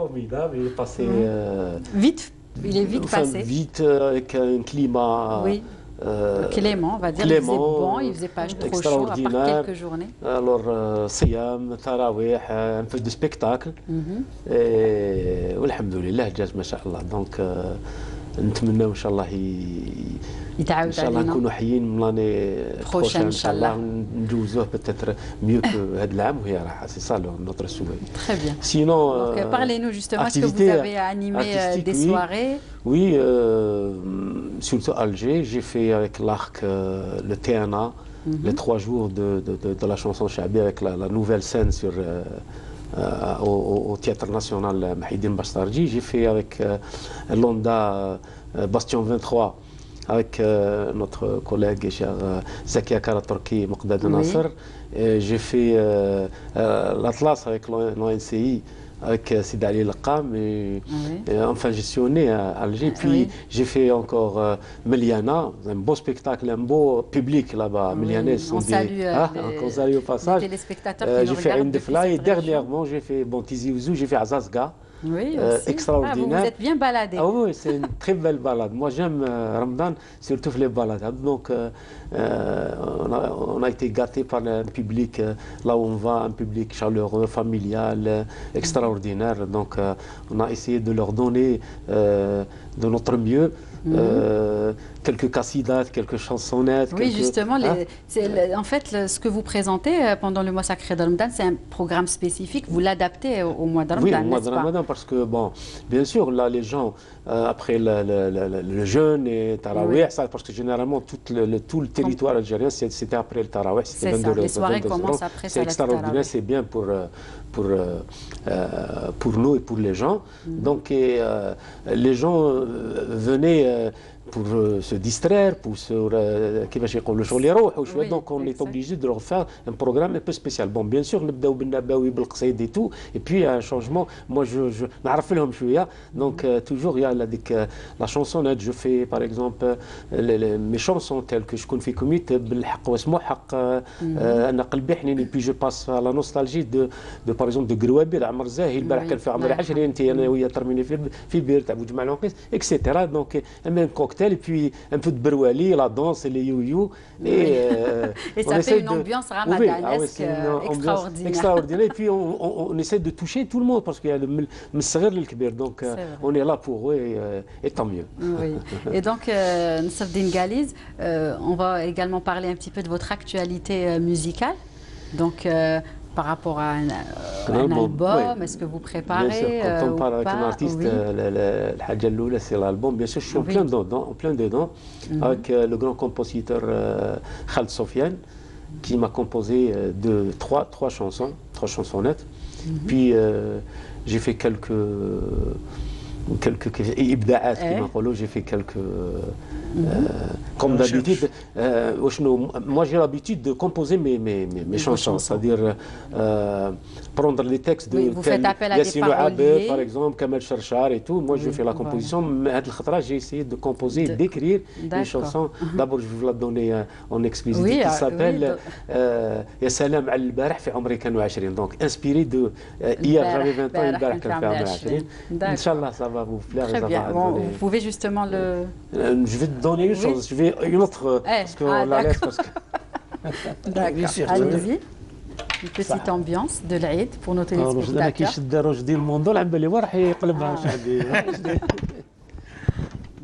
Formidable. Il est passé vite. Il est vite passé. Vite avec un climat. Oui. Clément, on va dire. Clément, il faisait bon, il faisait pas trop chaud, à part quelques journées. Alors, Siyam, Tarawih, un peu de spectacle. Et alhamdoulilah, Jazz, mashallah. Donc, نتمنى ان شاء الله يتعاود ان شاء الله نكونوا حيين من لاني بروشين ان شاء الله نجوزوه بتتر ميو كو هذا العام وهي راح سي سا نوتر سوي. Très bien. Sinon, parlez-nous justement, est-ce que vous avez animé des soirées? Oui, surtout à Alger, j'ai fait avec l'ARC le TNA, les 3 jours de la chanson Chabi avec la nouvelle scène sur au Théâtre National Mahidine Bastarji. J'ai fait avec l'Onda Bastion 23 avec notre collègue cher Zakia Karatorki Moqdad Nasser. J'ai fait l'Atlas avec l'ONCI avec Sidi Ali Laqam et enfin gestionné à Alger. Puis j'ai fait encore Meliana, un beau spectacle, un beau public là-bas. Melianais sont on salue au passage. J'ai fait une défla et dernièrement j'ai fait Tizi Ouzou, j'ai fait Azazga. Oui, extraordinaire. Vous êtes bien baladé. Ah oui, c'est une très belle balade. Moi, j'aime Ramadan, surtout les balades. Donc, on a été gâtés par un public, là où on va, un public chaleureux, familial, extraordinaire. Donc, on a essayé de leur donner de notre mieux. Quelques cassidates, quelques chansonnettes. Oui, justement, en fait, ce que vous présentez pendant le mois sacré de Ramadan, c'est un programme spécifique. Vous l'adaptez au mois de Ramadan. Oui, au mois de Ramadan, parce que, bon, bien sûr, là, les gens, après le jeûne et Tarawih, parce que généralement, tout le territoire algérien, c'était après le Tarawih. C'est ça, les soirées commencent après ça. C'est extraordinaire, c'est bien pour nous et pour les gens. Donc, les gens venaient pour se distraire, pour se donc on est obligé de leur faire un programme un peu spécial. Bon, bien sûr, et tout, et puis un changement. Moi, je n'arrive pas à donc toujours il y a la chansonnette. Je fais par exemple mes chansons telles que je connais comme et puis je passe à la nostalgie de par exemple de Grouabi, Amr Zahir, Barak fi Amr 10 انت انا ويا terminé في بير تاع بوجمع العنقيس etc. donc un cocktail et puis un peu de Berouali, la danse et les you-you. Et ça fait une ambiance ramadanesque extraordinaire. Et puis on essaie de toucher tout le monde parce qu'il y a le Msagher le Kbir. Donc on est là pour eux et tant mieux. Oui. Et donc, Nsardine Ghaliz, on va également parler un petit peu de votre actualité musicale. Donc, par rapport à un album, est-ce que vous préparez? Bien sûr, quand on parle avec un artiste, c'est l'album. Bien sûr, je suis en plein dedans avec le grand compositeur Khaled Sofiane qui m'a composé trois chansons, 3 chansonnettes. Puis j'ai fait quelques ibda'at, j'ai fait Comme d'habitude, moi j'ai l'habitude de composer mes chansons, c'est-à-dire prendre les textes de Yassine Ouabet, par exemple, Kamel Cherchar et tout. Moi je fais la composition, mais j'ai essayé de composer, d'écrire des chansons. D'abord je vais vous la donner en exclusivité qui s'appelle Ya Salam al Barah fi Omri Kanu 20. Donc inspiré de hier j'avais 20 ans, El Barah Kan fi Omri 20. Inch'Allah ça va vous plaire. Très bien, vous pouvez justement le... Je vais te donner une chose, je vais une autre, parce qu'on la laisse parce que... D'accord, allez-y. Une petite ambiance de l'Aïd pour nos téléspectateurs.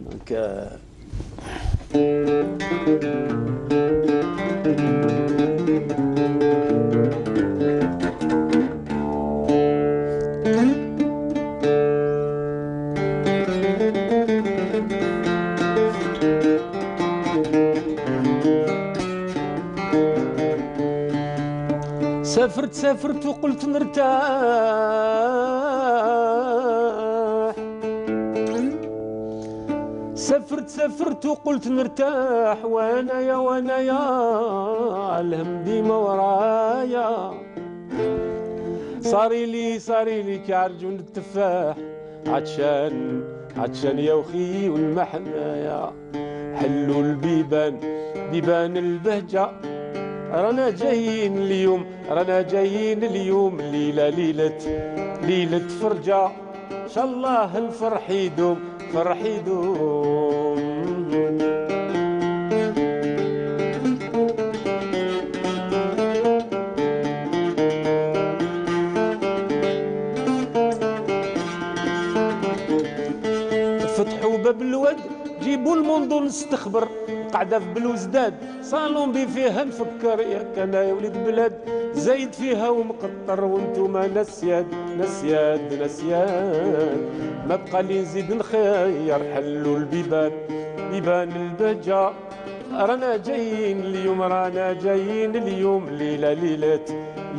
Donc... سافرت وقلت نرتاح سافرت وقلت نرتاح وانا يا الهم ديما ورايا صاري لي كعرجون التفاح عطشان يا وخي والمحنايا حلوا بيبان البهجة رانا جايين اليوم ليلة فرجة إن شاء الله الفرح يدوم فتحوا باب الواد جيبوا المنظور نستخبر قاعدة في بلوزداد صالون بي فيها نفكر ياك انا يا وليد بلاد زايد فيها ومقطر وانتوما نسيان ما بقى لي نزيد نخير حلوا بيبان البهجة رانا جايين اليوم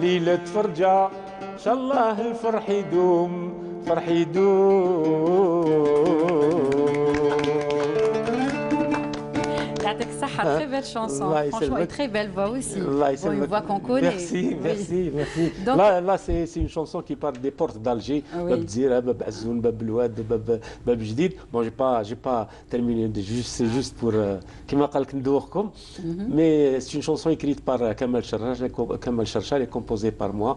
ليلة فرجة ان شاء الله الفرح يدوم Très belle chanson, franchement, et très belle voix aussi. Bon, une voix qu'on connaît. Merci. Donc, là c'est une chanson qui parle des portes d'Alger, Bab Zira, Bab Azoun, Bab Louad, Bab Jdid. Bon, j'ai pas terminé, c'est juste pour Kima Qalk Ndouarkom, mais c'est une chanson écrite par Kamel Cherchar et composée par moi.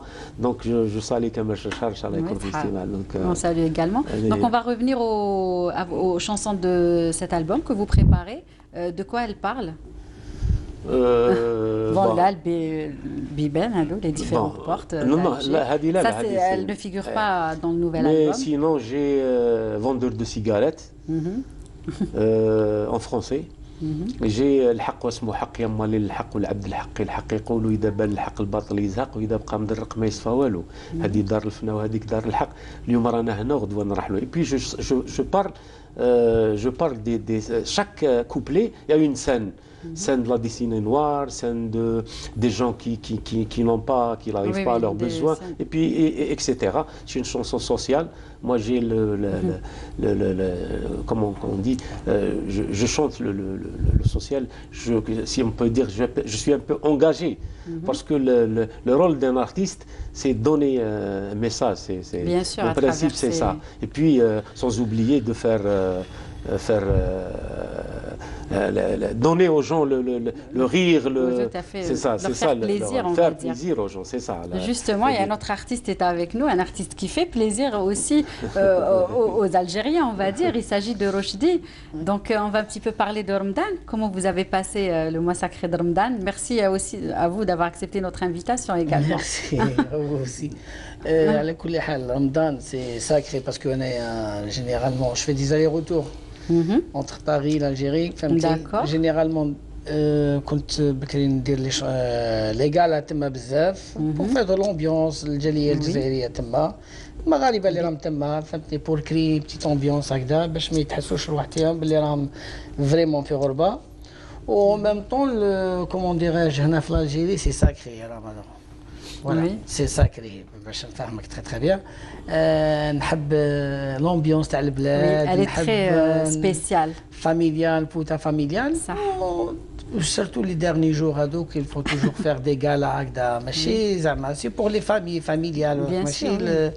Donc je salue Kamel Cherchar, Inch'Allah, comme festival. On salue également. Donc on va revenir aux chansons de cet album que vous préparez. De quoi elle parle? Bon, là, Biben, les différentes portes. Elle ne figure pas dans le nouvel album. Mais sinon, j'ai Vendeur de cigarettes en français. جي الحق واسمه حق يما للحق والعبد الحق يقولوا اذا بان الحق الباطل يزهق واذا بقى مدرق ما يصفى والو هذه دار الفنا وهذيك دار الحق اليوم رانا هنا وغدوه نرحلوا اي بي je parle de chaque couplet il y a une scène de la dessinée noire, scène des gens qui n'arrivent pas à leurs besoins, et puis etc. C'est une chanson sociale. Moi j'ai comment on dit, je chante le social. Si on peut dire, je suis un peu engagé parce que le rôle d'un artiste, c'est donner un message. Bien sûr, le principe c'est ça. Et puis sans oublier de faire donner aux gens le rire, c'est ça, faire plaisir aux gens, c'est ça. Justement, il y a notre artiste est avec nous, un artiste qui fait plaisir aussi aux Algériens, on va dire. Il s'agit de Rochdi. Donc, on va un petit peu parler de Ramadan. Comment vous avez passé le mois sacré de Ramadan? Merci aussi à vous d'avoir accepté notre invitation également. Merci à vous aussi. Ramadan, c'est sacré parce que généralement, je fais des allers-retours. Entre Paris et l'Algérie. Généralement, كنت بكري ندير لي غالا تما بزاف بور فيغ لومبيونس الجاليه الجزائريه تما ما غالبا اللي راهم تما فهمتني بور كري بتيت امبيونس هكذا باش ما يتحسوش روحتهم باللي راهم فريمون في غربه و ميم طون كومون ديراج هنا في الجيري سي ساكري رمضان Voilà, c'est sacré. باش نفهمك très bien. نحب l'ambiance تاع البلاد. Elle est très spéciale. Familiale, puta familiale. صح. Surtout les derniers jours هذوك, il faut toujours faire des galas هكذا. ماشي زعما c'est pour les familles familiales. ماشي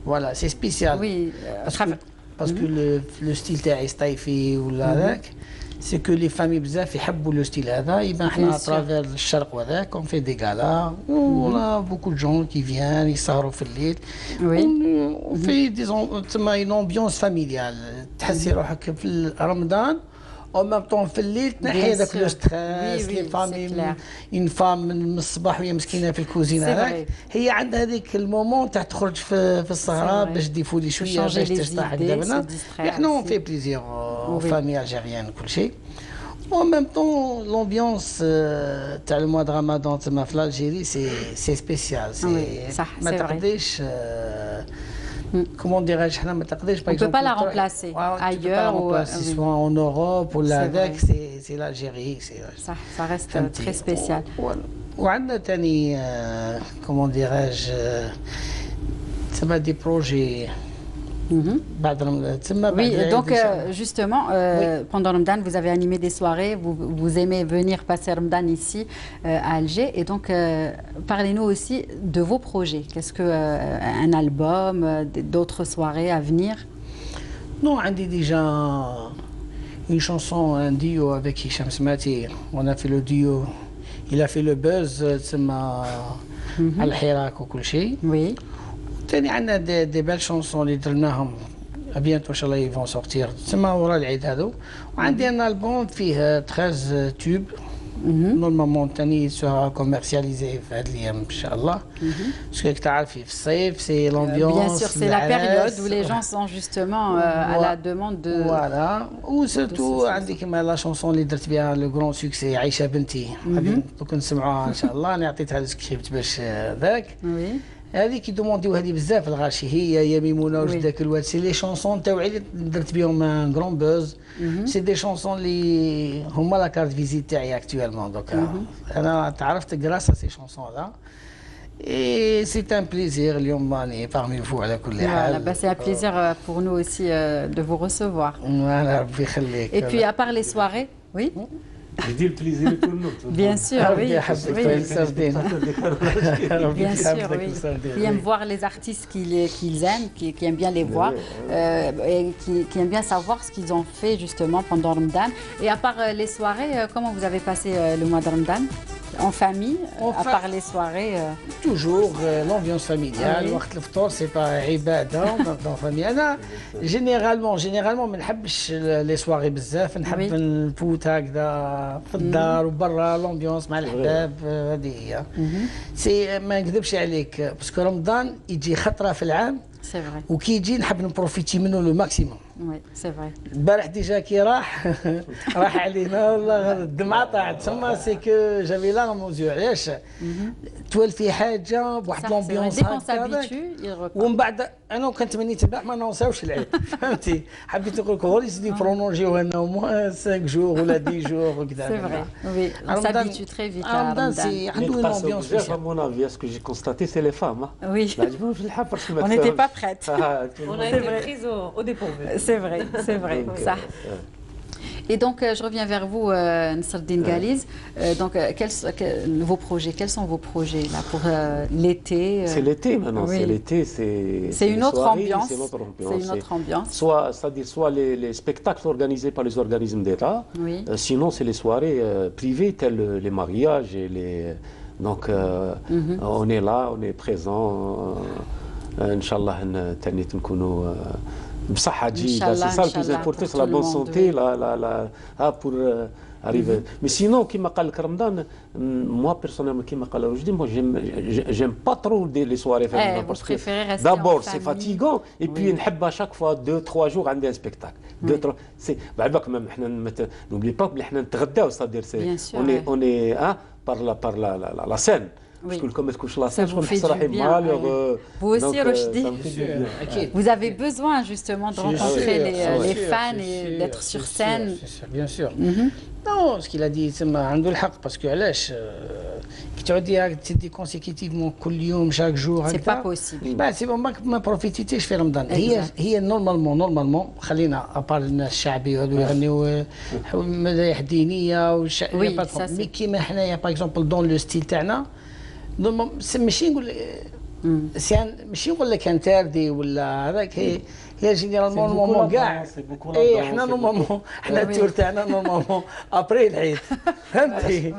voilà, c'est spécial. Oui. Parce que le style تاعي سطيفي ولا هذاك. C'est que les familles بزاف يحبوا le style هذا. يبان احنا à travers الشرق وهذاك on fait des galas. On a beaucoup de gens qui viennent, يسهروا في الليل. On fait تسمى une ambiance familiale. تحسي روحك في رمضان. En même temps في الليل تنحي هذاك لو ستريس لي فامي اون فام من الصباح وهي مسكينه في الكوزين هذاك هي عندها هذيك المومون تاع تخرج في السهره باش ديفولي شويه باش ترتاح هكذا. احنا اون في بليزير فامي الجيريان كل شيء. En même temps, l'ambiance تاع الموا د رمضان تما في الجيري سي سبيسيال. ما تقدرش comment dirais-je, on ne peut pas la remplacer ailleurs ou soit en Europe ou là avec c'est l'Algérie. Ça reste très spécial. وعندنا ثاني comment dirais-je تسمى des projets. Oui, donc justement, pendant Ramadan, vous avez animé des soirées, vous aimez venir passer Ramadan ici à Alger. Et donc, parlez-nous aussi de vos projets. Qu'est-ce qu'un album, d'autres soirées à venir? Non, on a déjà une chanson, un duo avec Hicham Smati. On a fait le duo. Il a fait le buzz, Al-Hirak ou Kulchi. Oui. ثاني عندنا دي بال شونسون اللي درناهم بيانتو ان شاء الله يفون سورتير تسمى ورا العيد هذو. وعندي انا البوم فيه 13 توب نورمالمون ثاني سوها كوميرسياليزي في هذه الايام ان شاء الله. باسكو تعرفي في الصيف سي لومبيونس. Bien sûr, c'est la période où les gens sont justement à la demande de. Voilà. وسورتو عندي كيما لا شونسون اللي درت بها لو غران سوكسي عايشه بنتي. غادي نسمعوها ان شاء الله. انا عطيتها السكريبت باش ذاك. هذه كي دومونديو هذه بزاف الغاشي هي يا ميمونه وجدك الواد سي لي شونسون تاوعي اللي درت بهم ان غران بوز. سي دي شونسون اللي هما لا كارت فيزيت تاعي اكطويلمون دوكا. انا تعرفت غراس سي شونسون هذا. Et c'est un plaisir اليوم راني parmi vous على كل حال. C'est un plaisir pour nous aussi de vous recevoir. Voilà, ربي يخليك. Et puis à part les soirées, oui. Je dis le plaisir est pour nous. Bien sûr, oui. Bien sûr, oui. Qui aiment voir les artistes qu'ils aiment, qui aiment bien les voir, et qui aiment bien savoir ce qu'ils ont fait justement pendant Ramadan. Et à part les soirées, comment vous avez passé le mois de Ramadan? En famille, à part les soirées. Toujours l'ambiance familiale. وقت الفطور c'est pas عبادة dans famille. أنا généralement ما نحبش les soirées بزاف. نحب نفوت هكذا في الدار وبرا l'ambiance مع الأحباب. هذه هي. سي ما نكذبش عليك باسكو رمضان يجي خطرة في العام. C'est vrai. وكي يجي نحب نبروفيتي منه لو ماكسيموم. Oui, c'est vrai. البارح ديجا كي راح علينا والله الدمعه طاحت تما سي كو جافي لا موزيو علاش توال في حاجه بواحد لومبيونس هكا ومن بعد انا كنت تمنيت البارح ما نوصاوش العيد فهمتي حبيت نقول لك هو يزيد يبرونونجيو لنا موان 5 جور ولا 10 جور وكذا. C'est vrai. Oui, on s'habitue très vite à Ramadan. C'est عنده une ambiance spéciale. À mon avis, ce que j'ai constaté, c'est les femmes. Oui. On n'était pas prêtes. On a été prises au dépourvu. C'est vrai, c'est vrai, ça. Et donc, je reviens vers vous, Nasreddine Ghaliz. Donc, vos projets, quels sont vos projets là, pour l'été C'est l'été maintenant, c'est l'été. C'est une autre ambiance. C'est une autre ambiance. Soit les spectacles organisés par les organismes d'État, sinon c'est les soirées privées telles les mariages et les... Donc, on est là, on est présent. Inch'Allah, نكونوا بصحة جيدة. C'est ça le plus important, c'est la bonne santé, pour arriver. Mais sinon, كيما قال لك رمضان, moi personnellement, كيما قال رشدي, moi j'aime pas trop les soirées féminines parce que d'abord c'est fatigant et puis نحب à chaque fois 2-3 jours عندي un spectacle. 2-3 c'est بعد كمان احنا n'oublie pas que احنا نتغداو, c'est-à-dire on est par la scène. Parce que comme ça vous fait du bien. Vous aussi, Rochdi, vous avez besoin justement de rencontrer les fans et d'être sur scène. Bien sûr. Non, ce qu'il a dit, c'est عنده الحق parce que علاش كي تعودي تدي كونسيكيتيفمون كل يوم chaque jour c'est pas possible. bah c'est bon ما بروفيتيتيش في رمضان. هي نورمالمون خلينا ابار الناس الشعبي هذو يغنيو مدايح دينيه مي كيما حنايا باغ اكزومبل دون لو ستيل تاعنا ماشي نقول ماشي نقول لك انتردي ولا هذاك هي جينيرالمون نورمالمون كاع اي حنا نورمالمون حنا التور تاعنا نورمالمون ابري العيد فهمتي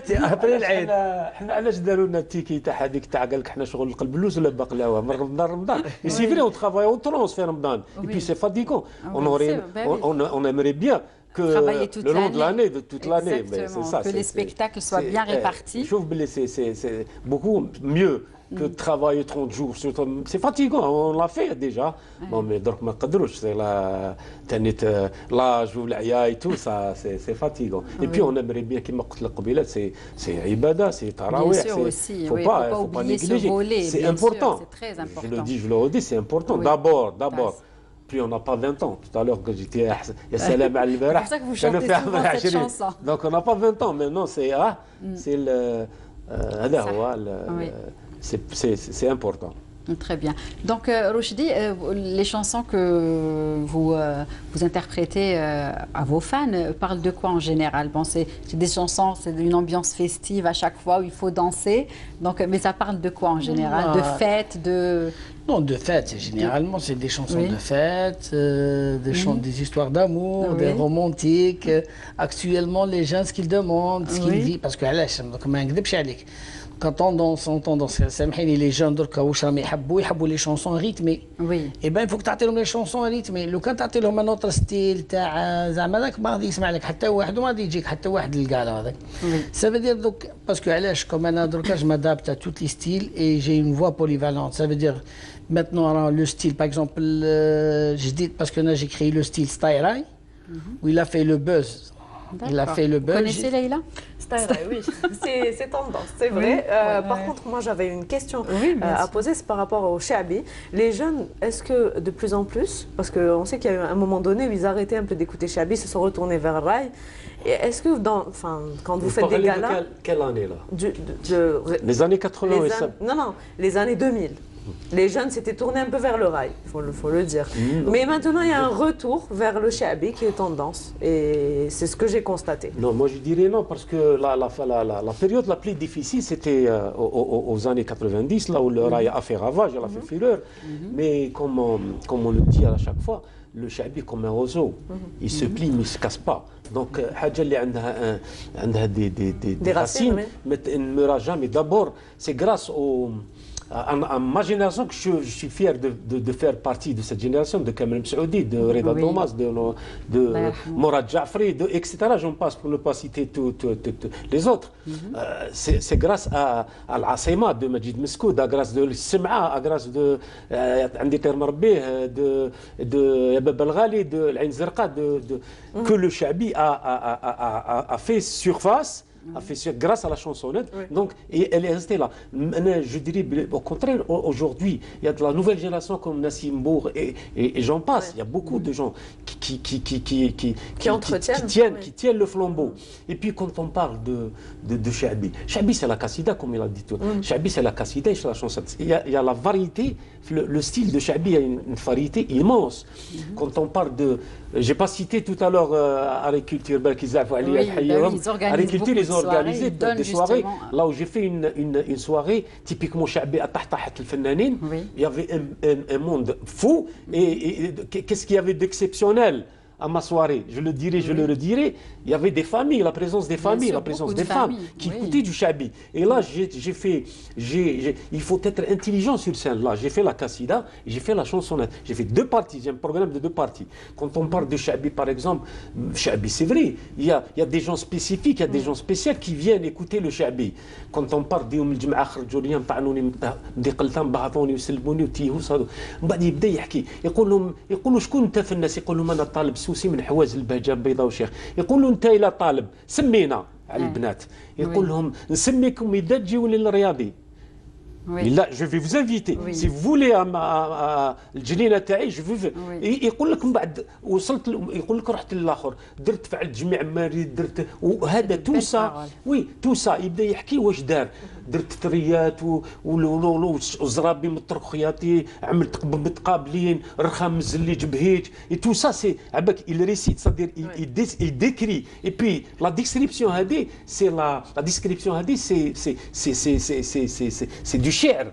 ابري العيد. حنا علاش داروا لنا التيكي تاع هذيك تاع قال لك حنا شغل القلب اللوز ولا بقلاوه من رمضان مي سي فري اون ترافاي اون ترونس في رمضان اي بي سي فاتيكون اون aimerait bien que le long de l'année, de toute l'année, c'est ça. Que les spectacles soient bien répartis. Je trouve que c'est beaucoup mieux que de travailler 30 jours. C'est fatigant, on l'a fait déjà. Bon, mais donc, c'est l'âge ou l'aya et tout, ça, c'est fatigant. Et puis, on aimerait bien qu'il y ait c'est ibada, c'est tarawih. Il ne faut pas négliger. C'est important. C'est très important. Je le dis, je le redis, c'est important. D'abord. Puis on n'a pas 20 ans. Tout à l'heure, quand j'étais à Salam al-Barah, c'est pour ça que vous chantez souvent cette chanson. Donc on n'a pas 20 ans. Maintenant, c'est le... c'est important. Très bien. Donc, Rochdi, les chansons que vous interprétez à vos fans parlent de quoi en général? Bon, c'est des chansons, c'est une ambiance festive à chaque fois où il faut danser. Donc, mais ça parle de quoi en général? De fêtes, de... Non, de fêtes, généralement, c'est des chansons de fêtes, des histoires d'amour, des romantiques. Actuellement, les gens, ce qu'ils demandent, ce qu'ils disent, parce que quand on danse, les gens يحبوا les chansons rythmées. Oui. Et ben il faut que tu les chansons rythmées. لو كان تعطي لهم un autre style تاع زعما هذاك ما غادي يسمع لك حتى واحد وما غادي يجيك حتى واحد للكاع هذاك. Ça veut dire donc parce que علاش comme انا دركا je m'adapte à tous les styles et j'ai une voix polyvalente. Ça veut dire maintenant le style par exemple je dis parce que là j'ai créé le style Style où il a fait le buzz. Il a fait le buzz. Vous connaissez Leïla? Oui, c'est tendance, c'est vrai. Par contre, moi j'avais une question à poser, c'est par rapport au Shabi. Les jeunes, est-ce que de plus en plus, parce qu'on sait qu'il y a eu un moment donné où ils arrêtaient un peu d'écouter Shabi, se sont retournés vers le rail. Est-ce que quand vous faites des galas... Quelle année là? Les années 80 Non, les années 2000. Les jeunes s'étaient tournés un peu vers le rail, il faut le dire. Mais maintenant, il y a un retour vers le Shabi qui est tendance. Et c'est ce que j'ai constaté. Non, moi je dirais non, parce que la période la plus difficile, c'était aux années 90, là où le rail a fait ravage, il a fait fureur. Mais comme on le dit à chaque fois, le Shabi comme un roseau, il se plie mais il ne se casse pas. Donc, حاجة اللي عندها des racines, mais elle ne meurt jamais. D'abord, c'est grâce à ma génération que je suis fier de faire partie de cette génération, de Kamel Msaoudi, de Reda Thomas, de Morad Jafri, etc. J'en passe pour ne pas citer tous les autres. C'est grâce à l'Asema de Majid Meskoud, à grâce de Sim'a, à grâce de Andi Termarbeh, de Yabab Al-Ghali, de l'Ain Zerqa, que le Shabi a fait surface. A fait grâce à la chansonnette, donc et elle est restée là. Je dirais au contraire, aujourd'hui, il y a de la nouvelle génération comme Nassim Bour et j'en passe. Il y a beaucoup de gens qui tiennent le flambeau. Et puis quand on parle de Shabi, Shabi c'est la Kassida comme il a dit tout. Shabi c'est la Kassida et c'est la chansonnette. Il y a la variété, le style de Shabi a une variété immense. Quand on parle de, j'ai pas cité tout à l'heure agriculture, agriculture ils ont organisé des soirées. Là où j'ai fait une soirée typiquement Shabi à Tahtahat al-Fannanin, il y avait un monde fou et qu'est-ce qu'il y avait d'exceptionnel à ma soirée, je le dirai, je le redirai, il y avait des familles, la présence des familles, la présence des femmes qui écoutaient du Shabi. Et là, il faut être intelligent sur scène. Là, j'ai fait la Kassida, j'ai fait la chansonnette. J'ai fait 2 parties, j'ai un programme de 2 parties. Quand on parle de Shabi, par exemple, Shabi, c'est vrai, il y a des gens spécifiques, il y a des gens spéciaux qui viennent écouter le Shabi. Quand on parle d'Youm al-Jum'a خرجوا لي طعنوني دقلتهم بعثوني وسلموني وتيهوس هذا من بعد يبدا يحكي يقولوا شكون انت في الناس يقول لهم انا طالب سوسي من حواز البهجه بيضاء وشيخ يقول له انت الى طالب سمينا على البنات يقول لهم نسميكم اذا تجيوا للرياضي لا جو في فوز انفيتي سي فولي الجنينه تاعي جو في يقول لك من بعد وصلت يقول لك رحت للاخر درت فعلت جميع ماري درت وهذا توسا وي توسا يبدا يحكي واش دار درت ثريات وزرابي مطرق خياطي عملت متقابلين رخام مزلي جبهيت تو سا سي عباك il récite c'est-à-dire il décrit et puis la description هذه c'est la description هذه c'est du شعر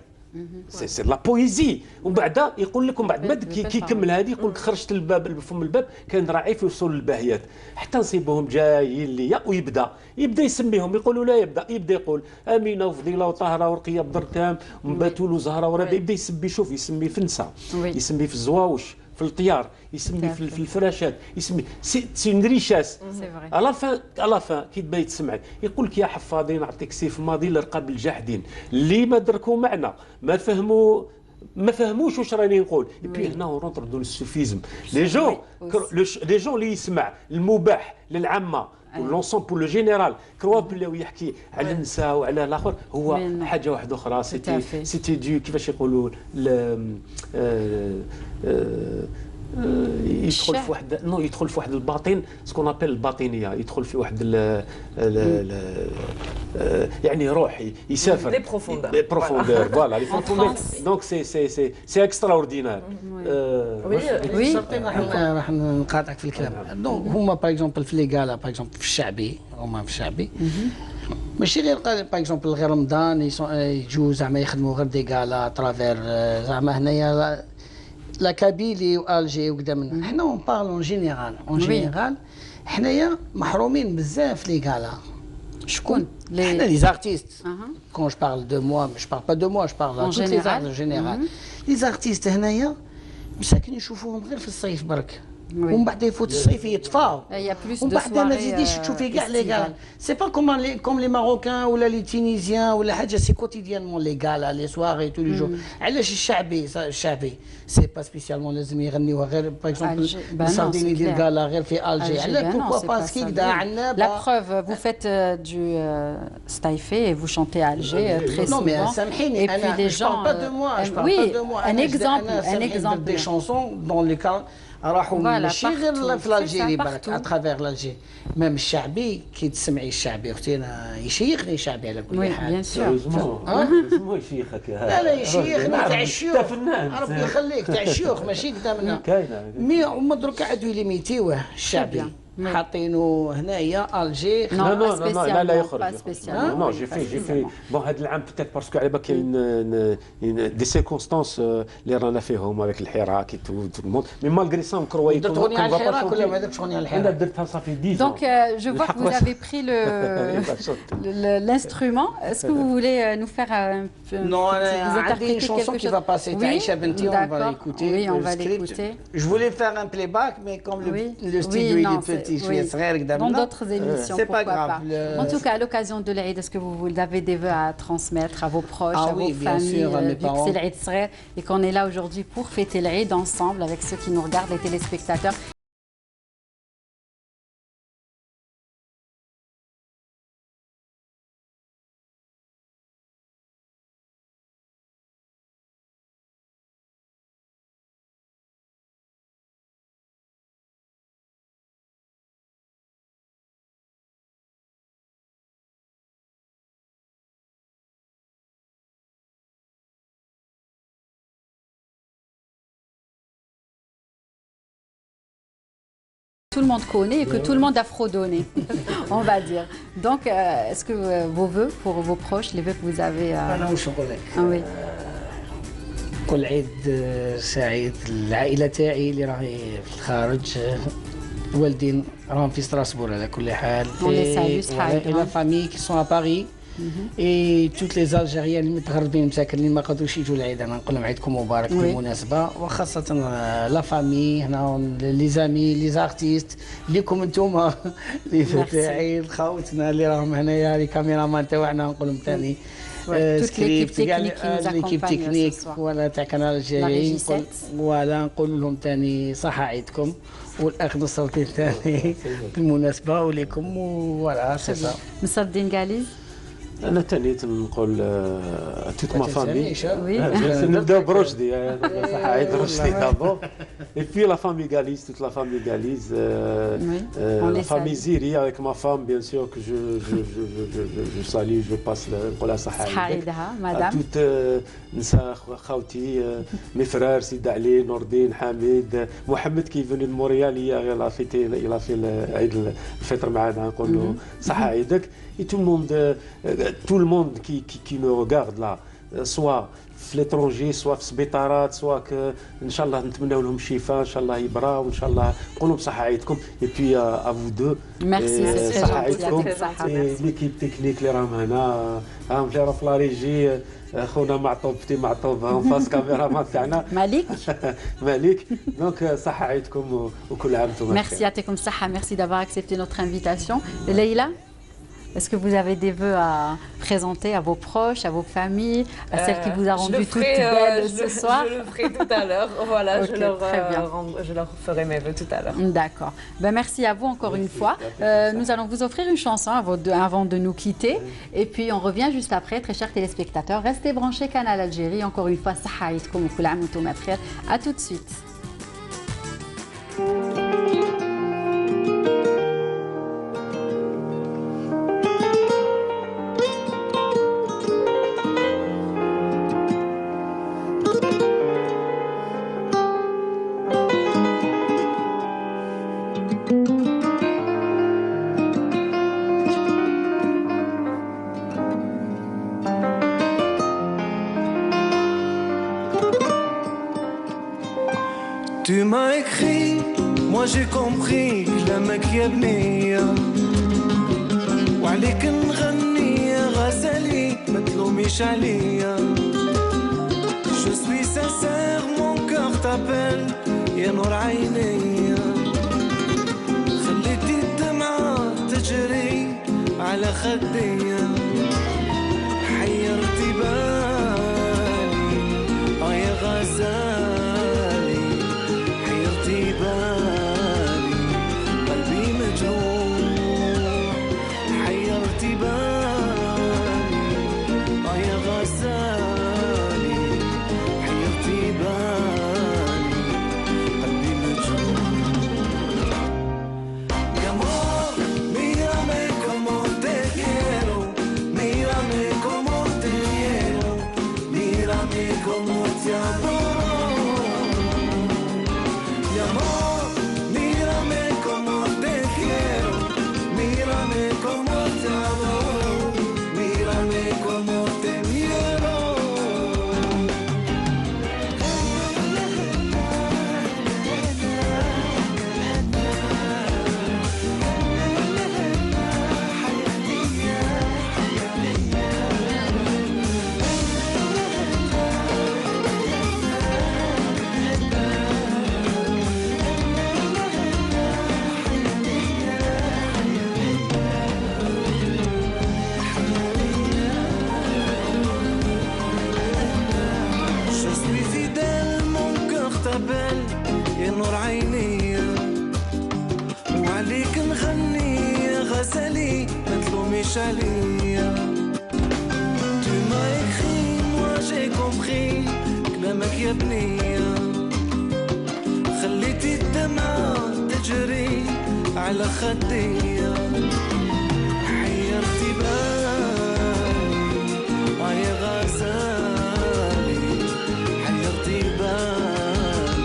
سي لا بويزي ومن بعد يقول لكم بعد ما كيكمل هذه يقول لك خرجت الباب فم الباب كان راعي في وصول الباهيات حتى نصيبهم جايين ليا ويبدا يسميهم يقولوا لا يبدا يقول امينه وفضيله وطاهره ورقيه بدرتام ومباتول وزهره وربيع يبدا يسمي شوف يسمي في النساء يسمي في الزواوش في الطيار يسمي في الفراشات يسمي سي اون ريشاس على فان كي تبدا يتسمع يقول لك يا حفاظين نعطيك سيف ماضي لرقاب الجاحدين اللي ما دركوا معنا ما فهموش واش راني نقول بي هنا رونتر دون السوفيزم لي جون اللي يسمع المباح للعامه لونسون بور لو جينيرال كروا بلاو يحكي على النساء وعلى الاخر هو حاجه واحده اخرى سيتي دو كيفاش يقولوا يدخل في واحد يدخل في واحد الباطن سكون ابل الباطنيه يدخل في واحد يعني روحي يسافر لي بروفوندور فوالا لي بروفوندور دونك سي اكسترا اوردينار وي راح نقاطعك في الكلام دونك هما باغ اكزومبل في لي غالا باغ اكزومبل في الشعبي هما في الشعبي ماشي غير باغ اكزومبل غير رمضان يجوا زعما يخدموا غير دي غالا ترافير زعما هنايا لا كابيلي والجي وكذا من حنا اون بارل اون جينيرال حنايا محرومين بزاف لي غالا شكون حنا لي زارتيست كون جو بارل دو موا جو بارل با دو موا جو بارل توت لي زارتيست جينيرال لي زارتيست هنايا مساكن يشوفوهم غير في الصيف برك ومن بعد يفوت الصيف يطفاو ومن بعد ما تزيديش تشوفي كاع لي غالا سي با كوم لي ماروكان ولا لي تونيزيان ولا حاجه سي كوتيديانمون لي غالا لي سواري تو لي جور علاش الشعبي سي با سبيسيالمون لازم يغنيوها غير باغ اكزومبل السردين يدير غالا غير في الجي علاش بوركوا باسكي كدا عنابه لا بروف vous faites du staïfé et vous chantez à Alger très souvent. Non mais سامحيني انا je parle pas de moi je parle pas de moi un exemple des chansons dans les cas راحوا ماشي غير في الجيري برك اترافير الجيري ميم الشعبي كي تسمعي الشعبي اختي انا يشيخني الشعبي على كل حال بيان سور مو يشيخك لا يشيخني تاع الشيوخ ربي يخليك تاع الشيوخ ماشي قدامنا مي هما درك عادوا يليميتيوه الشعبي حاطينه هنايا الجي لا يخرج نو جي في بون هذا العام بتاك باسكو على بالك كاين دي سيركونستانس اللي رانا فيهم هذاك الحراك تو الموند مي مالغري سا نكروا درت غنية على الحراك ولا ما درتش غنية على الحراك؟ انا درتها صافي 10 Donc je vois que vous avez pris l'instrument. Est-ce que vous voulez nous faire Non, عندي une chanson qui va passer تاع عيشة بنتي on va l'écouter. Oui, on va l'écouter. Je voulais faire un playback mais comme le studio il est petit dans d'autres émissions, pourquoi pas. En tout cas, à l'occasion de l'Aïd, est-ce que vous avez des vœux à transmettre à vos proches, à vos familles, vu que c'est l'Aïd Srer et qu'on est là aujourd'hui pour fêter l'Aïd ensemble avec ceux qui nous regardent, les téléspectateurs. Tout le monde connaît et que tout le monde a fredonné, on va dire. Donc, est-ce que vos vœux pour vos proches, les vœux que vous avez... أنا واش نقول لك؟ oui. كل عيد سعيد العائلة تاعي اللي راهي في الخارج والدين راهم في ستراسبور على كل حال. et la famille qui sont à Paris. اي توت لي زالجيريان المتغربين مساكنين ما قدروش يجوا العيد انا نقول لهم عيدكم مبارك بالمناسبه وخاصه لا فامي هنا لي زامي لي زارتيست ليكم انتوما اللي تاعي خوتنا اللي راهم هنايا لي كاميرامان تاعنا نقول لهم ثاني سكريبت كاع ليكيب تكنيك ولا تاع كنال الجزائري ولا نقول لهم ثاني صحه عيدكم والاخ نصر الدين ثاني بالمناسبه وليكم ولا سي صا نصر الدين قاليز انا تاني نقول توت ما فامي Oui. نبداو برشدي صح عيد رشدي دابور اي بي لا فامي غاليز توت لا فامي غاليز لا فامي زيري avec ma femme bien sûr que je salue je passe نقولها صح عيدها مدام توت نساء خاوتي مي فرار سيد علي نور الدين حميد محمد كي فيني موريال il a fait عيد الفطر معنا نقول له صح عيدك et tout le monde qui me regarde là soit في l'étranger soit في السبيطارات soit ان شاء الله نتمنوا لهم الشفاء ان شاء الله يبراو وان شاء الله نقولوا بصحه عيدكم et puis à vous deux merci صحه عيدكم ليكيب تكنيك اللي راهم هنا اللي راه في لاريجي خونا معطوب بتي معطوب ان فاس كاميرا تاعنا مالك دونك صحه عيدكم وكل عام وانتم بخير. Merci يعطيكم الصحه. Merci d'avoir accepté notre invitation. Leïla, est-ce que vous avez des vœux à présenter à vos proches, à vos familles, à celle qui vous a rendu toute belle ce soir? Je le ferai tout à l'heure. Voilà, Okay, je leur ferai mes vœux tout à l'heure. D'accord. Ben, merci à vous encore une fois. Nous allons vous offrir une chanson avant de nous quitter. Et puis on revient juste après, très chers téléspectateurs. Restez branchés Canal Algérie. Encore une fois, صحة عيدكم وكل عام وانتم بخير. À tout de suite. Tu m'as écrit, moi j'ai compris كلامك يا بنية وعليك نغني يا غزالي ما تلوميش عليا. Je suis sincère, mon cœur t'appelle يا نور عينيا. خليتي الدمعة تجري على خديا حيرتي بالي يا غزالي حيرتي بالي قلبي مجروح حيرتي بالي يا غزالي حيرتي بالي قلبي مجروح. Mi amor, mírame como te quiero, mírame como te quiero, mírame como te adoro. Mi amor, mírame como te quiero, mírame como te adoro, mírame como te quiero. Je suis fidèle, mon cœur t'appelle يا نور عيني وعليك نغني يا غزالي ما تلوميش عليا. Tu m'as écrit, moi j'ai compris كلامك يا بنية. خليتي الدمعة تجري على خديا حيرتي بالي يا غزالي حيرتي بالي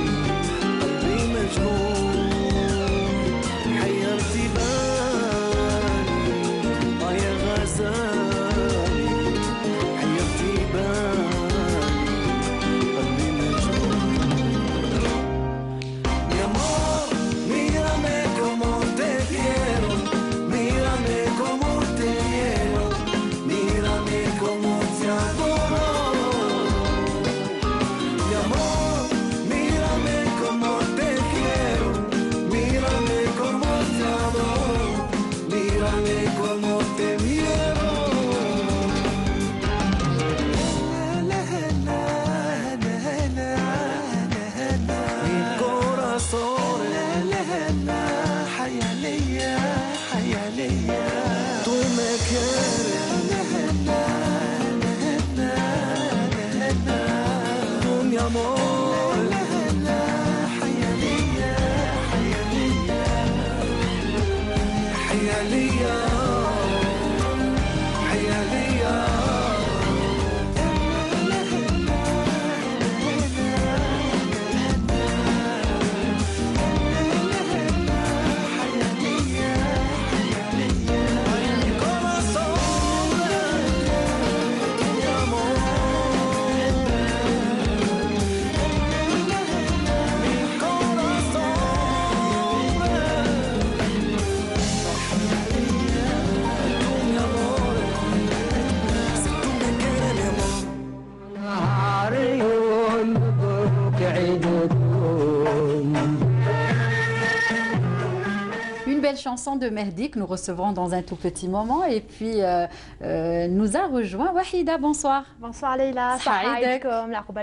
قلبي مجنون حيرتي بالي يا غزالي حيرتي بالي قلبي مجنون. Mi amor, mírame como te quiero, mírame como te quiero, mírame como te adoro. Mi amor, mírame como te quiero, mírame como te adoro, mírame como te quiero. Mi corazón, حيا ليا tú me quieres. حيا ليا حيا ليا Une belle chanson de Mehdi que nous recevrons dans un tout petit moment. Et puis, nous a rejoint Wahida. Bonsoir. Bonsoir Leïla.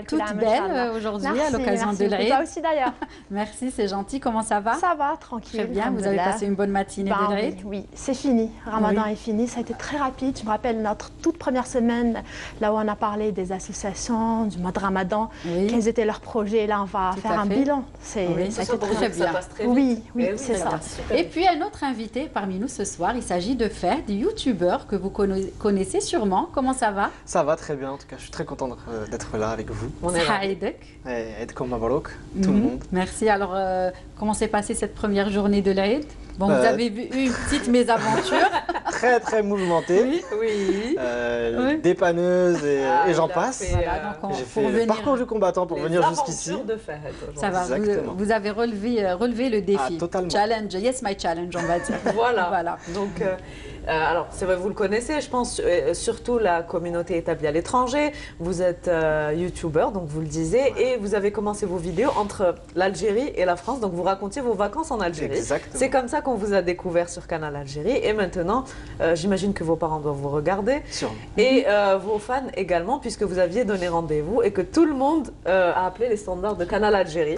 Toute belle aujourd'hui à l'occasion de l'Aïd. Toi aussi d'ailleurs. Merci, c'est gentil. Comment ça va? Ça va, tranquille. Très bien. Vous avez passé une bonne matinée de l'Aïd? Oui, c'est fini. Ramadan est fini. Ça a été très rapide. Je me rappelle notre toute première semaine, là où on a parlé des associations, du mois de Ramadan, quels étaient leurs projets. Là, on va faire un bilan. Ça a été très bien. Oui, c'est ça. Et puis, un autre invité parmi nous ce soir, il s'agit de Fahd, youtubeur que vous connaissez sûrement. Comment ça va? Ça va très bien, en tout cas je suis très content d'être là avec vous. On est ravis. Comme Mabrouk, tout le monde. Merci. Alors, comment s'est passée cette première journée de l'Aïd? Bon, vous avez eu une petite mésaventure. Très très mouvementée. Oui. Dépanneuse et j'en passe. Voilà, donc j'ai fait le parcours du combattant pour venir jusqu'ici. Ça va, vous avez relevé le défi. Totalement. Challenge, yes my challenge, on va dire. Voilà. Donc, alors, c'est vrai, vous le connaissez, je pense, surtout la communauté établie à l'étranger. Vous êtes youtubeur, donc vous le disiez, et vous avez commencé vos vidéos entre l'Algérie et la France. Donc, vous racontiez vos vacances en Algérie. C'est comme ça qu'on vous a découvert sur Canal Algérie. Et maintenant, j'imagine que vos parents doivent vous regarder. Sûrement. Et vos fans également, puisque vous aviez donné rendez-vous et que tout le monde a appelé les standards de Canal Algérie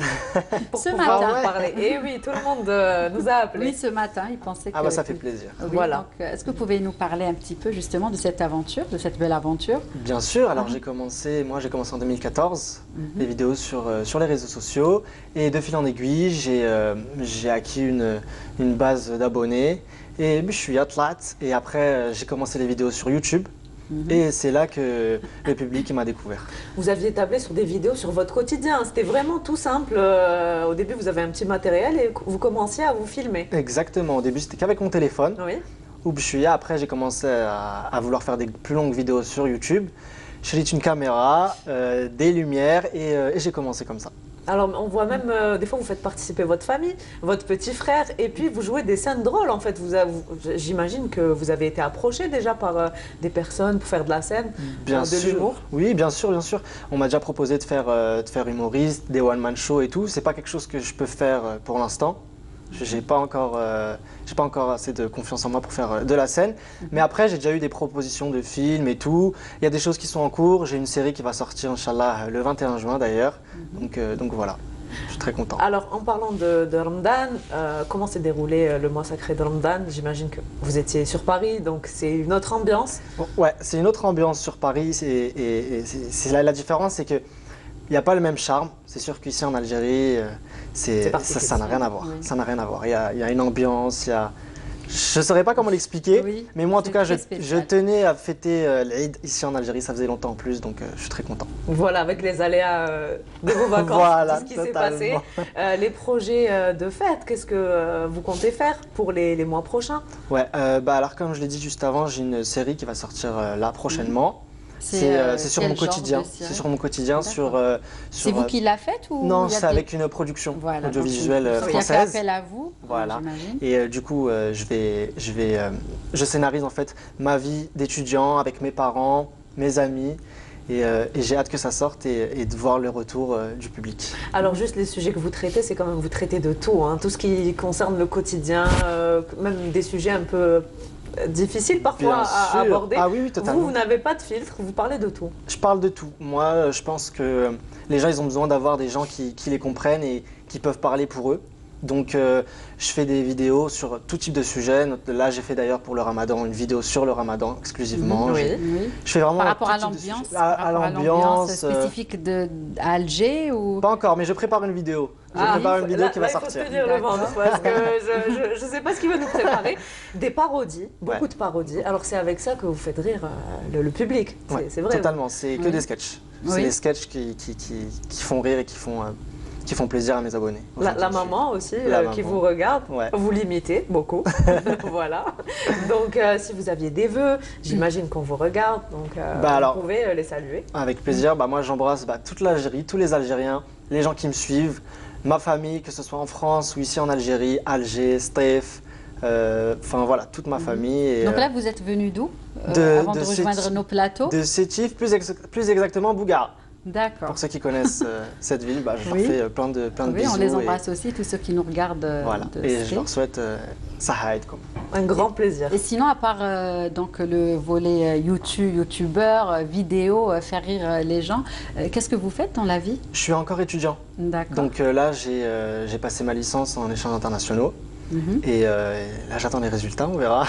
pour pouvoir en parler. Et oui, tout le monde nous a appelés. Oui, ce matin, ils pensaient que... Ah bah ça fait plaisir. Oui, voilà. Est-ce que vous pouvez nous parler un petit peu justement de cette aventure, de cette belle aventure? Bien sûr. Alors j'ai commencé en 2014, les vidéos sur les réseaux sociaux. Et de fil en aiguille, j'ai acquis une base d'abonnés. Et je suis athlète. Et après, j'ai commencé les vidéos sur YouTube. Et c'est là que le public m'a découvert. Vous aviez tablé sur des vidéos sur votre quotidien. C'était vraiment tout simple. Au début, vous avez un petit matériel et vous commenciez à vous filmer. Exactement. Au début, c'était qu'avec mon téléphone. Oui. Après, j'ai commencé à vouloir faire des plus longues vidéos sur YouTube. J'ai une caméra, des lumières et j'ai commencé comme ça. Alors, on voit même, des fois, vous faites participer votre famille, votre petit frère, et puis vous jouez des scènes drôles, en fait. J'imagine que vous avez été approché déjà par des personnes pour faire de la scène, de l'humour. Oui, bien sûr, bien sûr. On m'a déjà proposé de faire humoriste, des one-man shows et tout. C'est pas quelque chose que je peux faire pour l'instant. J'ai pas encore assez de confiance en moi pour faire de la scène. Mais après, j'ai déjà eu des propositions de films et tout. Il y a des choses qui sont en cours. J'ai une série qui va sortir, Inch'Allah, le 21 juin d'ailleurs. Donc voilà, je suis très content. Alors, en parlant de Ramadan, comment s'est déroulé le mois sacré de Ramadan? J'imagine que vous étiez sur Paris, donc c'est une autre ambiance. Ouais, c'est une autre ambiance sur Paris. Et la différence, c'est que il n'y a pas le même charme. C'est sûr qu'ici en Algérie, ça n'a rien à voir. Ça n'a rien à voir. Il y a une ambiance, je ne saurais pas comment l'expliquer, mais moi en tout cas, je tenais à fêter l'Aïd ici en Algérie. Ça faisait longtemps en plus, donc je suis très content. Voilà, avec les aléas de vos vacances, voilà, tout ce qui s'est passé. Les projets de fête, qu'est-ce que vous comptez faire pour les mois prochains? Ouais, alors comme je l'ai dit juste avant, j'ai une série qui va sortir là prochainement. C'est sur mon quotidien. C'est sur mon quotidien. C'est vous qui la faites ou? Non, c'est avec une production audiovisuelle française. Qui a fait appel à vous. Voilà. Et du coup, je scénarise en fait ma vie d'étudiant avec mes parents, mes amis. Et j'ai hâte que ça sorte et de voir le retour du public. Alors juste les sujets que vous traitez, c'est quand même vous traitez de tout, hein, tout ce qui concerne le quotidien, même des sujets un peu difficiles parfois à aborder. Ah oui, totalement. Vous n'avez pas de filtre, vous parlez de tout. Je parle de tout. Moi, je pense que les gens, ils ont besoin d'avoir des gens qui les comprennent et qui peuvent parler pour eux. Donc, je fais des vidéos sur tout type de sujet. Là, j'ai fait d'ailleurs pour le Ramadan une vidéo sur le Ramadan exclusivement. Je fais vraiment par rapport à l'ambiance spécifique d'Alger ou... Pas encore, mais je prépare une vidéo Je prépare une vidéo qui va sortir. Il faut tenir le ventre parce que je ne sais pas ce qu'il va nous préparer. Des parodies, beaucoup de parodies. Alors c'est avec ça que vous faites rire le public, c'est vrai. Totalement, c'est que des sketchs. C'est des sketchs qui font rire et qui font plaisir à mes abonnés. La maman aussi qui vous regarde, vous l'imitez beaucoup. Voilà. Donc si vous aviez des vœux, j'imagine qu'on vous regarde, donc vous pouvez les saluer. Avec plaisir. Moi j'embrasse toute l'Algérie, tous les Algériens, les gens qui me suivent, ma famille, que ce soit en France ou ici en Algérie, Alger, Stef, enfin voilà, toute ma famille. Et, donc là vous êtes venu d'où avant de rejoindre nos plateaux? De Sétif, plus exactement Bougara. D'accord. Pour ceux qui connaissent cette ville, je leur fais plein de bisous. On les embrasse aussi, tous ceux qui nous regardent. Voilà, et je leur souhaite Sahaïd. Un grand plaisir. Et sinon, à part donc le volet youtubeur, vidéo, faire rire les gens, qu'est-ce que vous faites dans la vie? Je suis encore étudiant. D'accord. Donc là, j'ai passé ma licence en échanges internationaux. Et là, j'attends les résultats, on verra.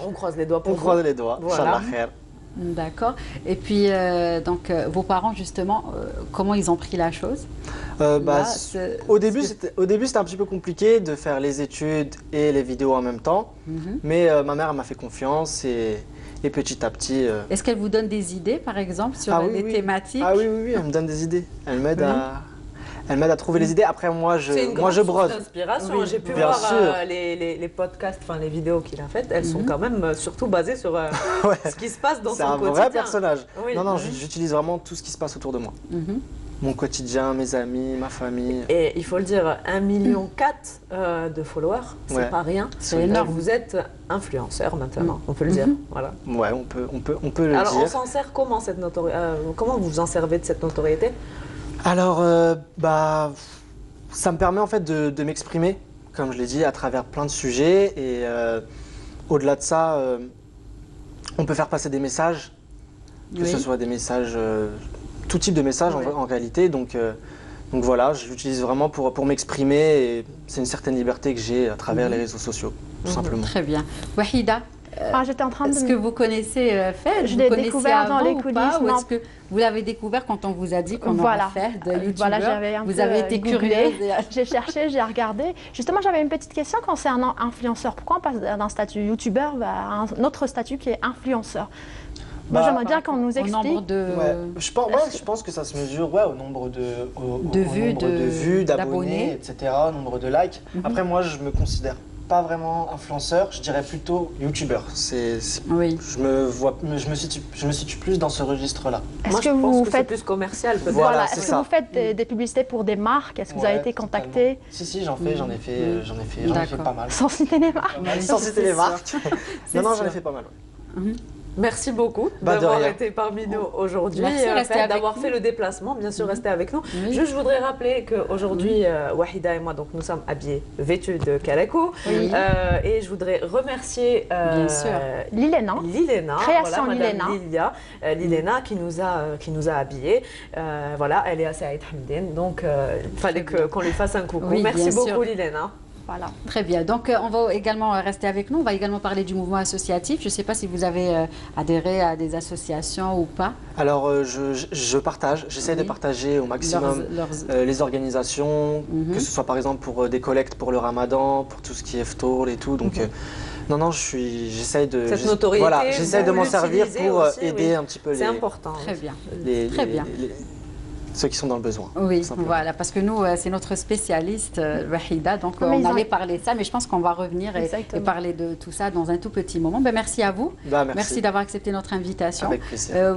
On croise les doigts pour vous. On croise les doigts, voilà. D'accord. Et puis, donc, vos parents, justement, comment ils ont pris la chose? Au début, c'était un petit peu compliqué de faire les études et les vidéos en même temps. Mais ma mère m'a fait confiance et petit à petit... Est-ce qu'elle vous donne des idées, par exemple, sur les thématiques? Ah oui, elle me donne des idées. Elle m'aide à trouver les idées. Après, moi, je brosse. C'est d'inspiration. J'ai pu voir les podcasts, enfin les vidéos qu'il a faites. Elles sont quand même surtout basées sur ce qui se passe dans son quotidien. C'est un vrai personnage. Non, j'utilise vraiment tout ce qui se passe autour de moi. Mon quotidien, mes amis, ma famille. Et il faut le dire, 1,4 million de followers, c'est pas rien. C'est énorme. Vous êtes influenceur maintenant, on peut le dire. Voilà. Ouais, on peut le dire. Alors, on s'en sert comment cette notoriété? Comment vous vous en servez de cette notoriété? Alors, ça me permet en fait de m'exprimer, comme je l'ai dit, à travers plein de sujets. Et au-delà de ça, on peut faire passer des messages, que ce soit des messages, tout type de messages en réalité. Donc voilà, je l'utilise vraiment pour m'exprimer et c'est une certaine liberté que j'ai à travers les réseaux sociaux, tout simplement. Très bien. Wahida, j'étais en train de... Est-ce que vous connaissez Fer? Je l'ai découvert dans les coulisses. Ou est-ce que vous l'avez découvert quand on vous a dit qu'on en fait de youtubeur? Voilà, j'avais un vous avez été curieuse. J'ai cherché, j'ai regardé. Justement, j'avais une petite question concernant influenceur. Pourquoi on passe d'un statut youtubeur à un autre statut qui est influenceur? J'aimerais bien qu'on nous explique. Je pense que ça se mesure au nombre de vues, d'abonnés, etc., au nombre de likes. Après, moi, je me considère pas vraiment influenceur, je dirais plutôt youtubeur. Je me situe plus dans ce registre-là. Moi, je pense que c'est plus commercial peut-être. Voilà, est-ce que vous faites des publicités pour des marques? Est-ce que vous avez été contacté? Si, j'en ai fait pas mal. Sans citer les marques? Sans citer les marques. Non, j'en ai fait pas mal. Merci beaucoup d'avoir été parmi nous aujourd'hui, d'avoir fait le déplacement, bien sûr, restez avec nous. Juste, je voudrais rappeler qu'aujourd'hui, Wahida et moi, donc, nous sommes habillés, vêtus de Calaco. Et je voudrais remercier Lilena, Création Lilena, qui nous a habillés. Voilà, elle est à Saïd Hamdin, donc il fallait qu'on lui fasse un coucou. Merci beaucoup, Lilena. Voilà. Très bien. Donc, on va également rester avec nous. On va également parler du mouvement associatif. Je ne sais pas si vous avez adhéré à des associations ou pas. Alors, je partage. J'essaie de partager au maximum les organisations, que ce soit par exemple pour des collectes pour le ramadan, pour tout ce qui est ftour et tout. Donc, non, j'essaie de... Cette notoriété, voilà, j'essaie de m'en servir pour aider un petit peu les... C'est important. Très bien. Très bien. Ceux qui sont dans le besoin. Oui, voilà, parce que nous, c'est notre spécialiste, Wahida, donc on allait parler de ça, mais je pense qu'on va revenir et parler de tout ça dans un tout petit moment. Merci à vous. Merci d'avoir accepté notre invitation. Avec plaisir.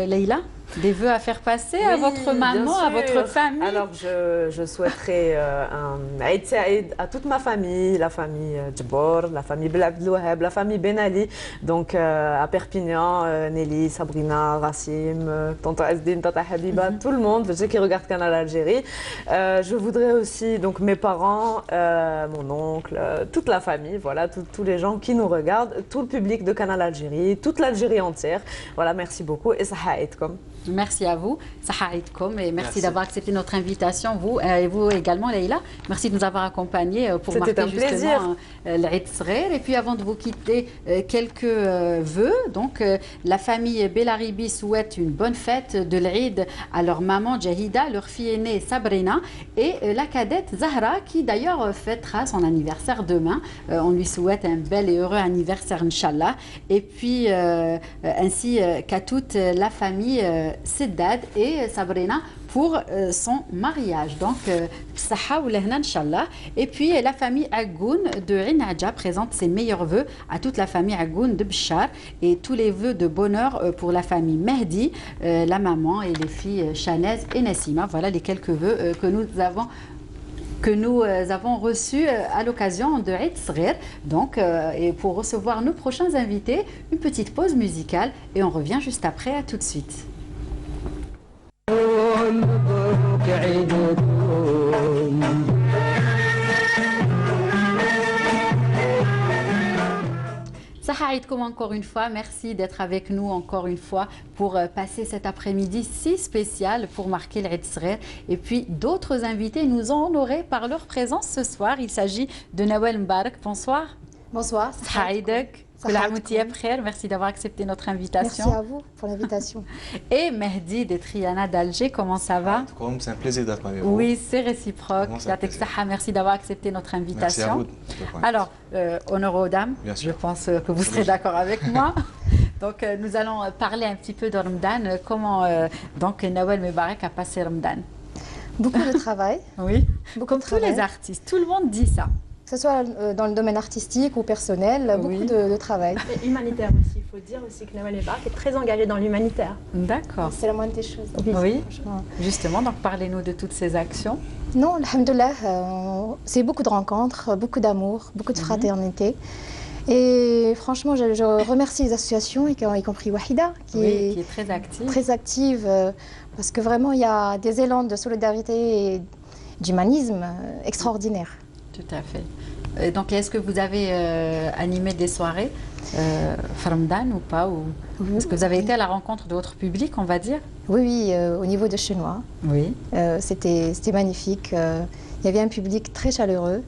Leïla, des vœux à faire passer à votre maman, à votre famille? Alors, je souhaiterais un Aïd Saïd à toute ma famille, la famille Djbor, la famille Belabdlouheb, la famille Ben Ali, donc à Perpignan, Nelly, Sabrina, Rassim, Tante Asdine, Tante Habiba, tout le monde, ceux qui regardent Canal Algérie. Je voudrais aussi, donc mes parents, mon oncle, toute la famille, voilà, tous les gens qui nous regardent, tout le public de Canal Algérie, toute l'Algérie entière. Voilà, merci beaucoup et ça haïd comme. Merci à vous, Sahaïdkom, et merci d'avoir accepté notre invitation, vous et vous également, Leïla. Merci de nous avoir accompagnés pour marquer justement l'Eid Sghir. Et puis avant de vous quitter, quelques vœux. Donc la famille Belaribi souhaite une bonne fête de l'Eid à leur maman Jahida, leur fille aînée Sabrina et la cadette Zahra qui d'ailleurs fêtera son anniversaire demain. On lui souhaite un bel et heureux anniversaire, Inch'Allah. Et puis ainsi qu'à toute la famille Seddad et Sabrina pour son mariage. Donc, Saha ou Lehna, Inch'Allah. Et puis, la famille Agoun de Rinadja présente ses meilleurs vœux à toute la famille Agoun de Bchar et tous les vœux de bonheur pour la famille Mehdi, la maman et les filles Chanez et Nassima. Voilà les quelques vœux que nous avons reçus à l'occasion de Eid Sghir. Donc, et pour recevoir nos prochains invités, une petite pause musicale et on revient juste après. À tout de suite. Sahaïdkom encore une fois, merci d'être avec nous encore une fois pour passer cet après-midi si spécial pour marquer l'Eid Sghir. Et puis d'autres invités nous ont honorés par leur présence ce soir. Il s'agit de Nawel Mbarak. Bonsoir. Bonsoir. Sahaïdek. Merci d'avoir accepté notre invitation. Merci à vous pour l'invitation. Et Mehdi de Triana d'Alger, comment ça va? C'est un plaisir d'être avec vous. Oui, c'est réciproque. Merci d'avoir accepté notre invitation. Merci à vous. Alors, honneur aux dames, je pense que vous serez d'accord avec moi. Donc, nous allons parler un petit peu de Ramadan. Comment donc Nawel Mbarak a passé Ramadan? Beaucoup de travail. Oui, comme tous les artistes. Tout le monde dit ça. Que ce soit dans le domaine artistique ou personnel, beaucoup de travail. Et humanitaire aussi, il faut dire aussi que Nawel Mbarak est très engagée dans l'humanitaire. D'accord. C'est la moindre des choses. Oui, justement, donc parlez-nous de toutes ces actions. Non, alhamdoulilah, c'est beaucoup de rencontres, beaucoup d'amour, beaucoup de fraternité. Et franchement, je remercie les associations, y compris Wahida, qui est très active. Très active, parce que vraiment, il y a des élans de solidarité et d'humanisme extraordinaires. Tout à fait. Et donc, est-ce que vous avez animé des soirées Ramadan ou pas Est-ce que vous avez été à la rencontre de votre public, on va dire? Oui, au niveau de Chenois. Oui. C'était magnifique. Il y avait un public très chaleureux.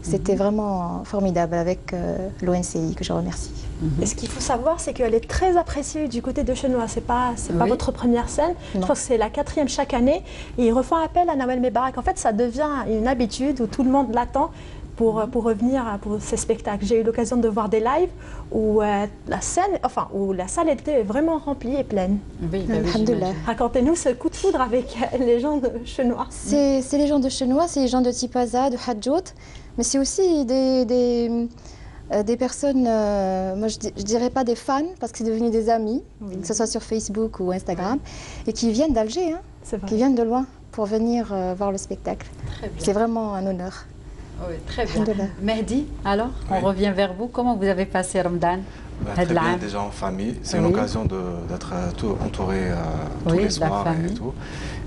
C'était vraiment formidable avec l'ONCI, que je remercie. Et ce qu'il faut savoir, c'est qu'elle est très appréciée du côté de Chenois. C'est pas votre première scène. Je crois que c'est la 4e chaque année. Et ils refont appel à Nawel Mbarak. En fait, ça devient une habitude où tout le monde l'attend pour revenir pour ces spectacles. J'ai eu l'occasion de voir des lives où la salle était vraiment remplie et pleine. Oui, racontez-nous ce coup de foudre avec les gens de Chenois. C'est les gens de Chenois, c'est les gens de Tipaza, de Hadjout, mais c'est aussi des personnes, moi je dirais pas des fans, parce que c'est devenu des amis, que ce soit sur Facebook ou Instagram, et qui viennent d'Alger, qui viennent de loin pour venir voir le spectacle. C'est vraiment un honneur. Oui, très bien. Mehdi, alors, on revient vers vous. Comment vous avez passé Ramadan? Très bien, déjà en famille. C'est une occasion d'être entouré tous les soirs et tout.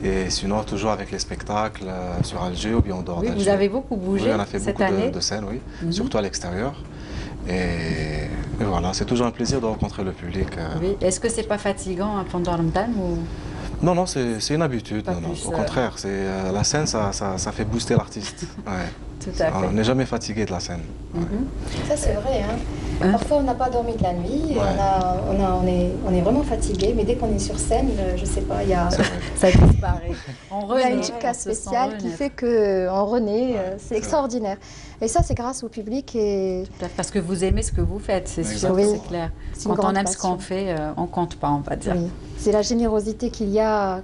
Et sinon, toujours avec les spectacles sur Alger ou bien en dehors d'Alger. Vous avez beaucoup bougé cette année? Oui, on a fait beaucoup de scènes, surtout à l'extérieur. Et voilà, c'est toujours un plaisir de rencontrer le public. Oui. Est-ce que c'est pas fatigant pendant Ramadan ou... Non, non, c'est une habitude. Au contraire, la scène, ça fait booster l'artiste. Tout à fait. On n'est jamais fatigué de la scène. Ça, c'est vrai. Parfois, on n'a pas dormi de la nuit, on est vraiment fatigué, mais dès qu'on est sur scène, je ne sais pas, il y a... Ça disparaît. Il y a une chica spéciale qui fait qu'on renaît, c'est extraordinaire. Et ça, c'est grâce au public. Parce que vous aimez ce que vous faites, c'est sûr, c'est clair. Quand on aime ce qu'on fait, on ne compte pas, on va dire. Oui. C'est la générosité qu'il y a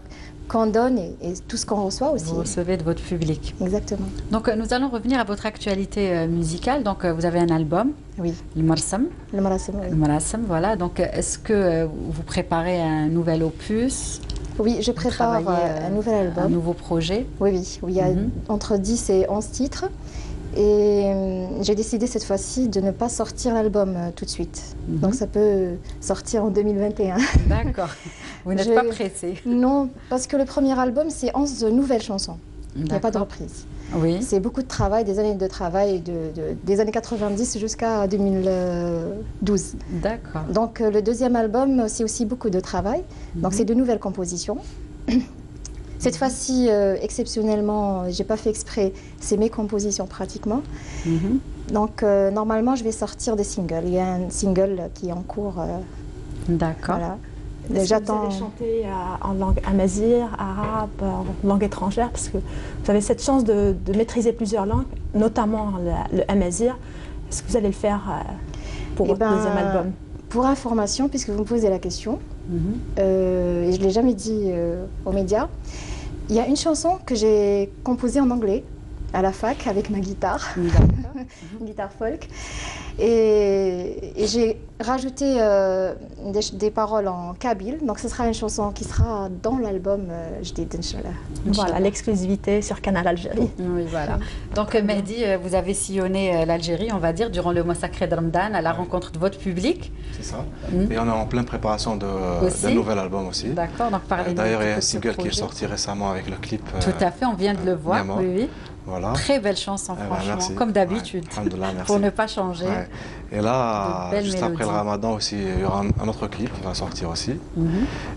qu'on donne et tout ce qu'on reçoit aussi. Vous recevez de votre public. Exactement. Donc nous allons revenir à votre actualité musicale. Donc vous avez un album. Oui. Le Marsam. Le Marsam, oui. Le Marsam, voilà. Donc est-ce que vous préparez un nouvel opus? Oui, je prépare un nouvel album. Un nouveau projet? Oui. Il y a entre 10 et 11 titres. Et j'ai décidé cette fois-ci de ne pas sortir l'album tout de suite. Donc ça peut sortir en 2021. D'accord. Vous n'êtes pas pressé? Non, parce que le premier album, c'est 11 nouvelles chansons. Il n'y a pas de reprise. Oui. C'est beaucoup de travail, des années de travail, des années 90 jusqu'à 2012. D'accord. Donc le deuxième album, c'est aussi beaucoup de travail. Donc c'est de nouvelles compositions. Cette fois-ci, exceptionnellement, j'ai pas fait exprès, c'est mes compositions pratiquement. Donc normalement, je vais sortir des singles. Il y a un single qui est en cours. D'accord. Voilà. J'attends. Vous allez chanter en langue amazigh, arabe, en langue étrangère, parce que vous avez cette chance de maîtriser plusieurs langues, notamment le amazigh. Est-ce que vous allez le faire pour votre deuxième album? Pour information, puisque vous me posez la question, et je ne l'ai jamais dit aux médias, il y a une chanson que j'ai composée en anglais à la fac avec ma guitare, une guitare folk. Et j'ai rajouté des paroles en kabyle. Donc ce sera une chanson qui sera dans l'album Jdid, Inch'Allah. Voilà, l'exclusivité sur Canal Algérie. Oui, voilà. Donc Mehdi, vous avez sillonné l'Algérie, on va dire, durant le mois sacré de Ramadan, à la rencontre de votre public. C'est ça. Et on est en pleine préparation d'un nouvel album aussi. D'accord, donc parlez-nous. D'ailleurs, il y a un single qui est sorti récemment avec le clip. Tout à fait, on vient de le voir. Oui, oui. Voilà. Très belle chanson, franchement, comme d'habitude, pour ne pas changer. Et là, juste après le Ramadan aussi, il y aura un autre clip qui va sortir aussi.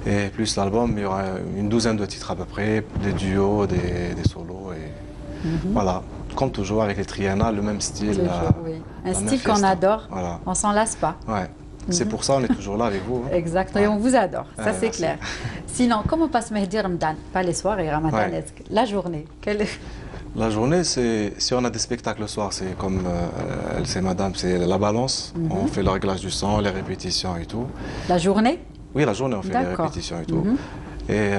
Et plus l'album, il y aura une douzaine de titres à peu près, des duos, des solos. Et voilà, comme toujours avec les Triana, le même style. Un style qu'on adore, voilà. On s'en lasse pas. Ouais. C'est pour ça qu'on est toujours là avec vous. Exact, et on vous adore, ça c'est clair. Sinon, comment passe Mehdi Ramadan? Pas les soirs et ramadanesques, la journée. La journée, si on a des spectacles le soir, c'est comme elle sait madame, c'est la balance. On fait le réglage du son, les répétitions et tout. La journée? Oui, la journée, on fait les répétitions et tout. Et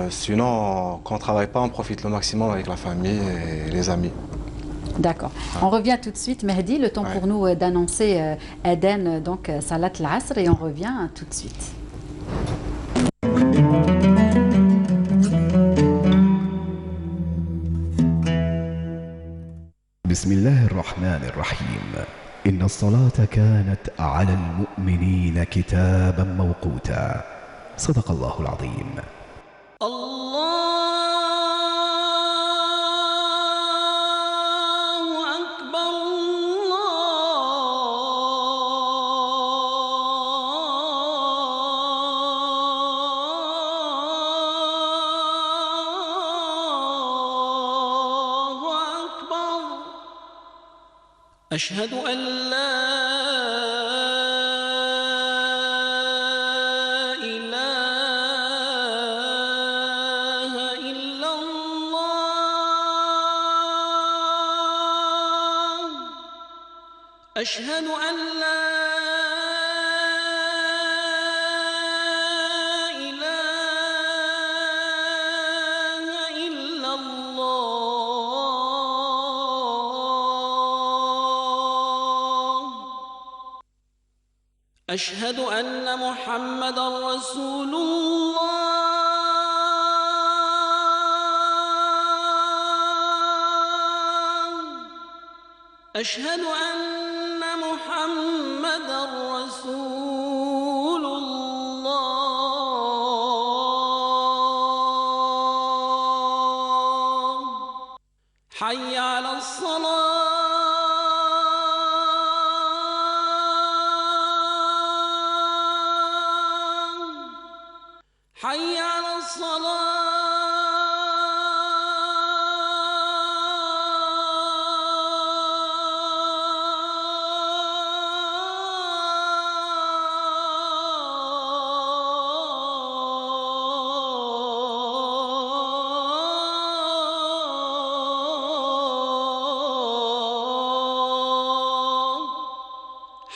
sinon, quand on ne travaille pas, on profite le maximum avec la famille et les amis. D'accord. On revient tout de suite, Mehdi. Le temps pour nous d'annoncer Eden, donc Salat al-Asr, et on revient tout de suite. بسم الله الرحمن الرحيم إن الصلاة كانت على المؤمنين كتابا موقوتا صدق الله العظيم. أشهد أن لا إله إلا الله أشهد أن لا أشهد أن محمدًا رسول الله أشهد أن محمدًا رسول الله حي على الصلاة حي على الصلاة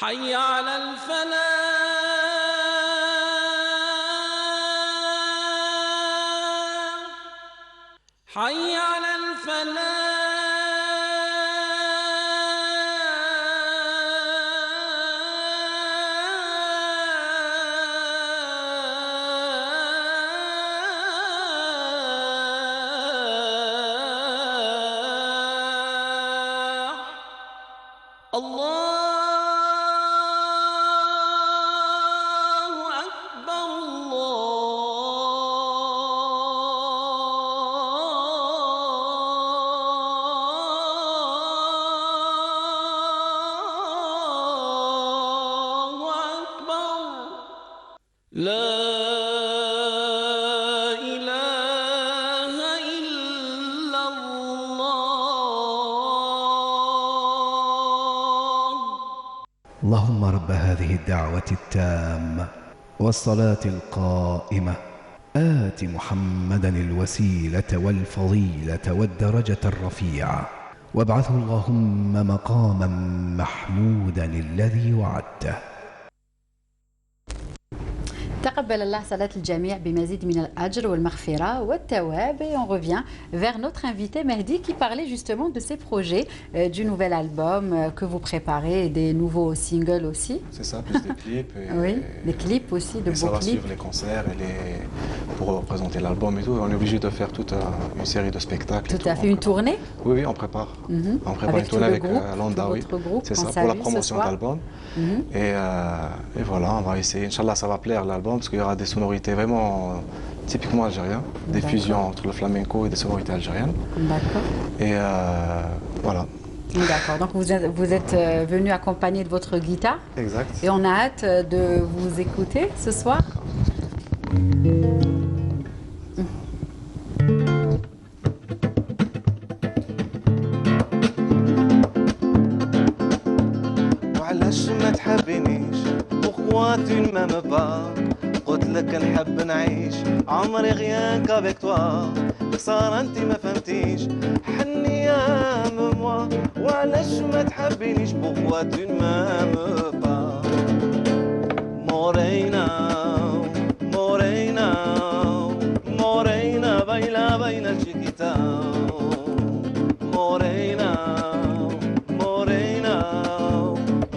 حي على الفلاح حي على الفلاح الله أكبر الله لا إله إلا الله. اللهم رب هذه الدعوة التامة والصلاة القائمة آت محمدا الوسيلة والفضيلة والدرجة الرفيعة وابعثه اللهم مقاما محمودا الذي وعدته. تقبل الله صلاة الجميع بمزيد من الأجر والمغفرة والتواب. Et on revient vers notre invité Mehdi qui parlait justement de ces projets du nouvel album que vous préparez et des nouveaux singles aussi. C'est ça, plus des clips. Oui, des clips aussi, de beaux clips. Ça va suivre les concerts et pour présenter l'album et tout. On est obligé de faire toute une série de spectacles. Tout à fait, une tournée? Oui, on prépare. On prépare une tournée avec Landa, oui. C'est ça, pour la promotion de l'album. Et voilà, on va essayer. Inch'Allah, ça va plaire l'album parce qu'il y aura des sonorités vraiment typiquement algériennes, des fusions entre le flamenco et des sonorités algériennes. D'accord. Et voilà. D'accord, donc vous êtes venu accompagné de votre guitare. Exact. Et on a hâte de vous écouter ce soir. Pourquoi tu ne m'aimes pas? قلت لك نحب نعيش عمري غيان qu'avec toi. خسارة انتي ما فهمتيش حني يا موا وعلاش ما تحبينيش pourquoi tu ne m'aimes pas. Morena Morena Morena baila baila chiquita. Morena Morena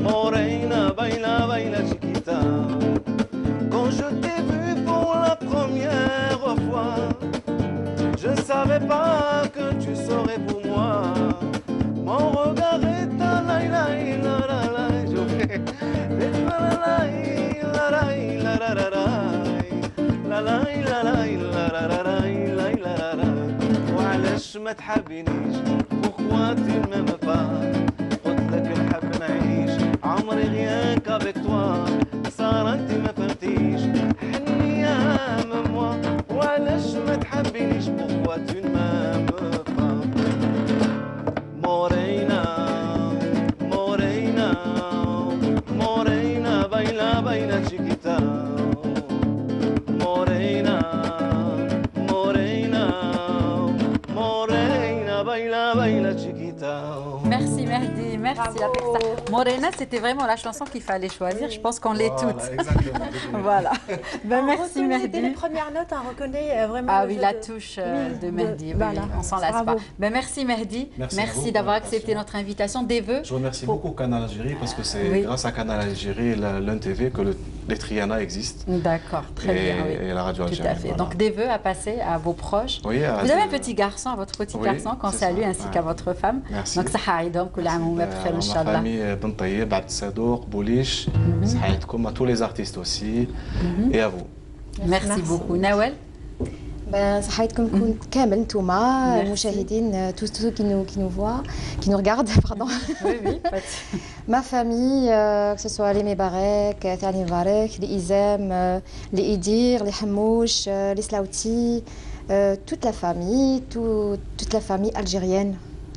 Morena baila baila chiquita. Quand je t'ai vu pour la première fois, je ne savais pas que tu serais pour moi. Mon regard est un laï laï la la la. Je fais la la laï la laï la la la la la la la la la la. وعلاش ما تحبينيش pourquoi tu ne m'aimes pas. قلت لك نحب نعيش عمري غيان qu'avec toi. صار انت ما فهمتيش حني يا موا وعلاش ما تحبينيش pourquoi tu ne m'aimes pas. Morena Morena Morena baila baila chiquita. Morena Morena Morena baila baila chiquita. Merci Mehdi, merci. Morena, c'était vraiment la chanson qu'il fallait choisir. Je pense qu'on l'est toutes. Exactement. Voilà. Ben, merci Mehdi. Dès les premières notes, on reconnaît vraiment. Ah oui, la touche de Mehdi. Oui, voilà. On s'en lasse pas. Ben, merci Mehdi. Merci d'avoir accepté notre invitation. Des vœux. Je remercie beaucoup Canal Algérie parce que c'est grâce à Canal Algérie et l'UNTV que les Triana existent. D'accord, très bien. Oui. Et la radio algérienne. Tout à fait. Voilà. Donc des vœux à passer à vos proches. Oui, vous avez un petit garçon, votre petit garçon qu'on salue, ainsi qu'à votre femme. Merci. Donc ça aïdom, كل عام وهم بخير إن شاء الله. Ma famille بن طيب عبد الصدوق بوليش صحيتكم à tous les artistes aussi et à vous. Merci beaucoup. Nawel. صحيتكم كامل نتوما المشاهدين tous qui nous voient, qui nous regardent, pardon. Oui, Ma famille, que ce soit les Mebarek, Thani Mbarek, les Izem, les Idir, les Hamouch, les Slaouti, toute la famille, toute la famille algérienne.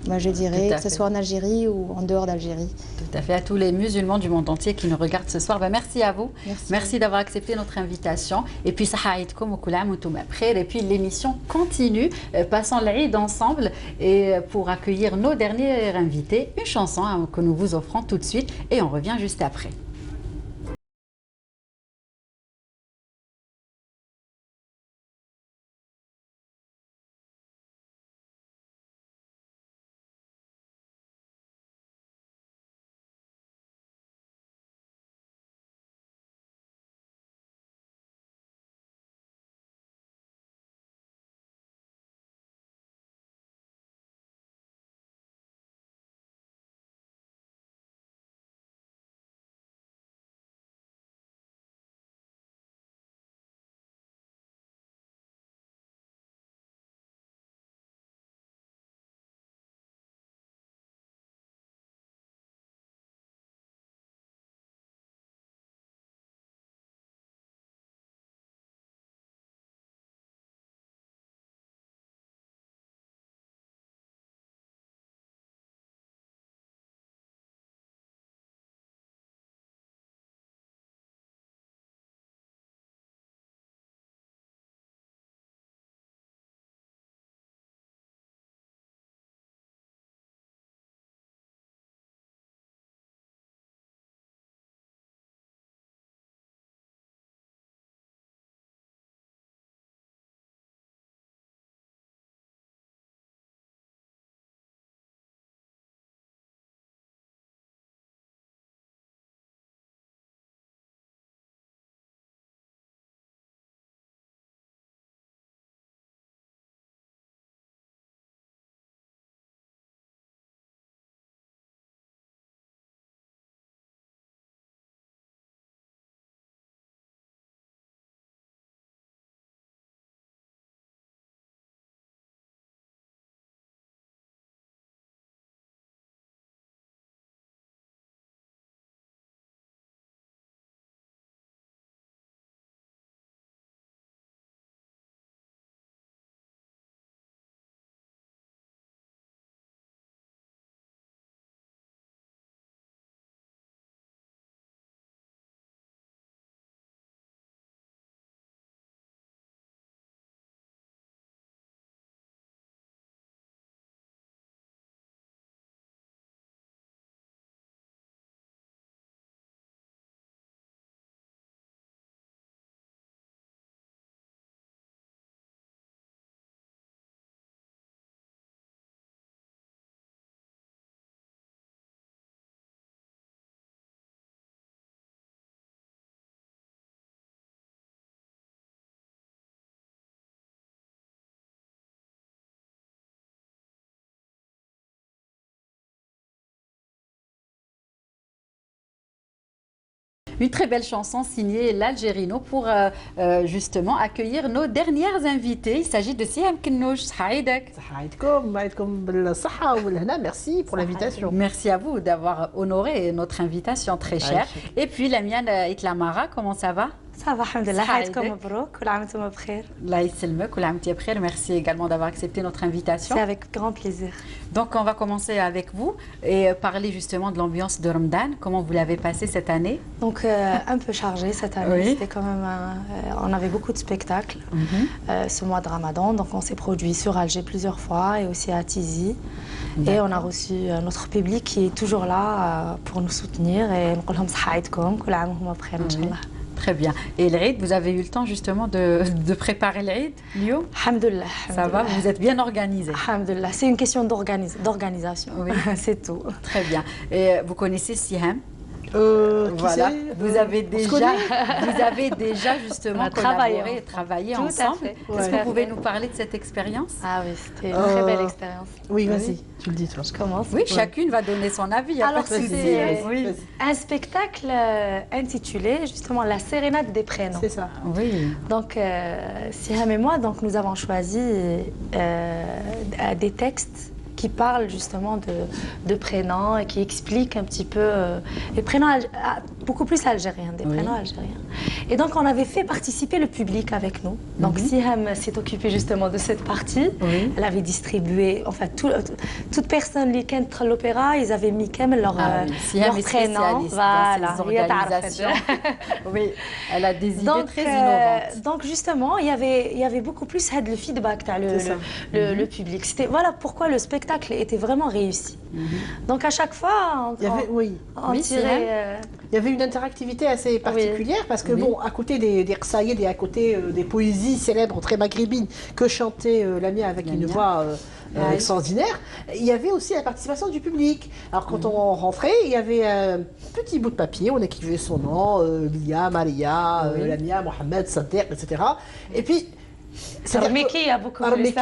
Moi, je dirais, que ce soit en Algérie ou en dehors d'Algérie. Tout à fait, à tous les musulmans du monde entier qui nous regardent ce soir. Ben, merci à vous. Merci d'avoir accepté notre invitation. Et puis, et puis l'émission continue. Passons l'Aïd ensemble et pour accueillir nos derniers invités, une chanson que nous vous offrons tout de suite et on revient juste après. Une très belle chanson signée l'Algérino pour justement accueillir nos dernières invitées. Il s'agit de Siham Kennouch. Merci pour l'invitation. Merci à vous d'avoir honoré notre invitation très chère. Et puis Lamiane Itlamara, comment ça va? Ça va, alhamdoulilah. Haïdkom mabrouk, kul aam antoum bkhair. Allah yselmek, kul aam antoum bkhair. Merci également d'avoir accepté notre invitation. C'est avec grand plaisir. Donc on va commencer avec vous et parler justement de l'ambiance de Ramadan. Comment vous l'avez passé cette année? Donc un peu chargé cette année. Oui. C'était quand même on avait beaucoup de spectacles ce mois de Ramadan. Donc on s'est produit sur Alger plusieurs fois et aussi à Tizi. Et on a reçu notre public qui est toujours là pour nous soutenir et نقول لهم صحة عيدكم كل عام وهم بخير إن شاء الله. Très bien. Et l'Eid, vous avez eu le temps justement de préparer l'Eid, Lio? Alhamdoulilah. Ça va, vous êtes bien organisé? Alhamdoulilah. C'est une question d'organisation. Oui. C'est tout. Très bien. Et vous connaissez Siham? Voilà, vous avez déjà justement collaboré et travaillé ensemble. Est-ce que vous pouvez nous parler de cette expérience? Ah oui, c'était une très belle expérience. Oui, vas-y, tu le dis toi. Je commence. Oui, chacune va donner son avis. Alors c'était un spectacle intitulé justement La Sérénade des prénoms. C'est ça. Oui. Donc Siham et moi, donc nous avons choisi des textes qui parle justement de prénoms et qui explique un petit peu les prénoms beaucoup plus algériens, des prénoms algériens. Et donc on avait fait participer le public avec nous. Donc Siham s'est occupée justement de cette partie. Elle avait distribué, enfin toute personne qui est l'opéra, ils avaient mis quand même leur prénom. Voilà, oui, elle a des idées très innovantes. Donc justement, il y avait beaucoup plus de feedback le public. C'était voilà pourquoi le spectacle était vraiment réussi. Donc à chaque fois, il y avait une interactivité assez particulière parce que bon, à côté des qsaïd et à côté des poésies célèbres très maghrébines que chantait Lamia avec une voix extraordinaire, il y avait aussi la participation du public. Alors quand on rentrait, il y avait un petit bout de papier, on écrivait son nom, Lia, Maria, Lamia, Mohamed, Sader, etc. Et puis Armekia beaucoup plus.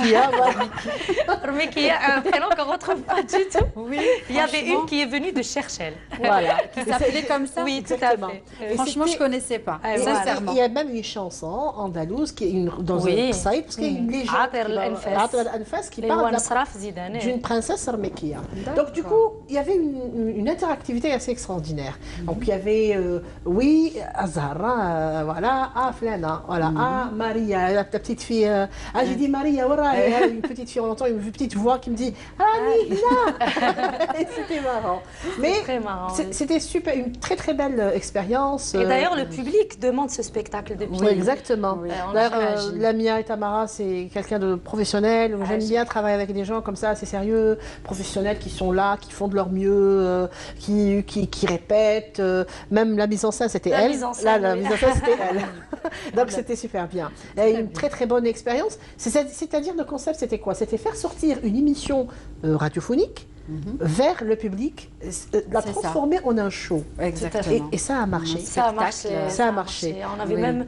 Armekia, un prénom qu'on ne retrouve pas du tout. Oui, il y avait une qui est venue de Cherchel. Voilà, qui s'appelait comme ça. Oui, tout à fait. Franchement, je ne connaissais pas. Sincèrement. Il y a même une chanson andalouse qui est dans un site, parce qu'il y a une légende qui parle d'une princesse Armekia. Donc du coup, il y avait une interactivité assez extraordinaire. Donc il y avait, Azhara, voilà, Flana, voilà, Maria, la petite fille, j'ai dit Maria, voilà, une petite fille, on entend une petite voix qui me dit Nina. C'était marrant. Mais c'était super, une très très belle expérience. Et d'ailleurs, le public demande ce spectacle depuis. Oui, exactement. D'ailleurs, Lamia et Tamara, c'est quelqu'un de professionnel. J'aime bien travailler avec des gens comme ça, assez sérieux, professionnels qui sont là, qui font de leur mieux, qui répètent. Même la mise en scène, c'était elle. La mise en scène, c'était elle. Donc c'était super bien. Une très très bonne expérience. C'est-à-dire le concept, c'était quoi? C'était faire sortir une émission radiophonique vers le public, la transformer en un show. Exactement. Et ça a marché. Ça a marché. On avait même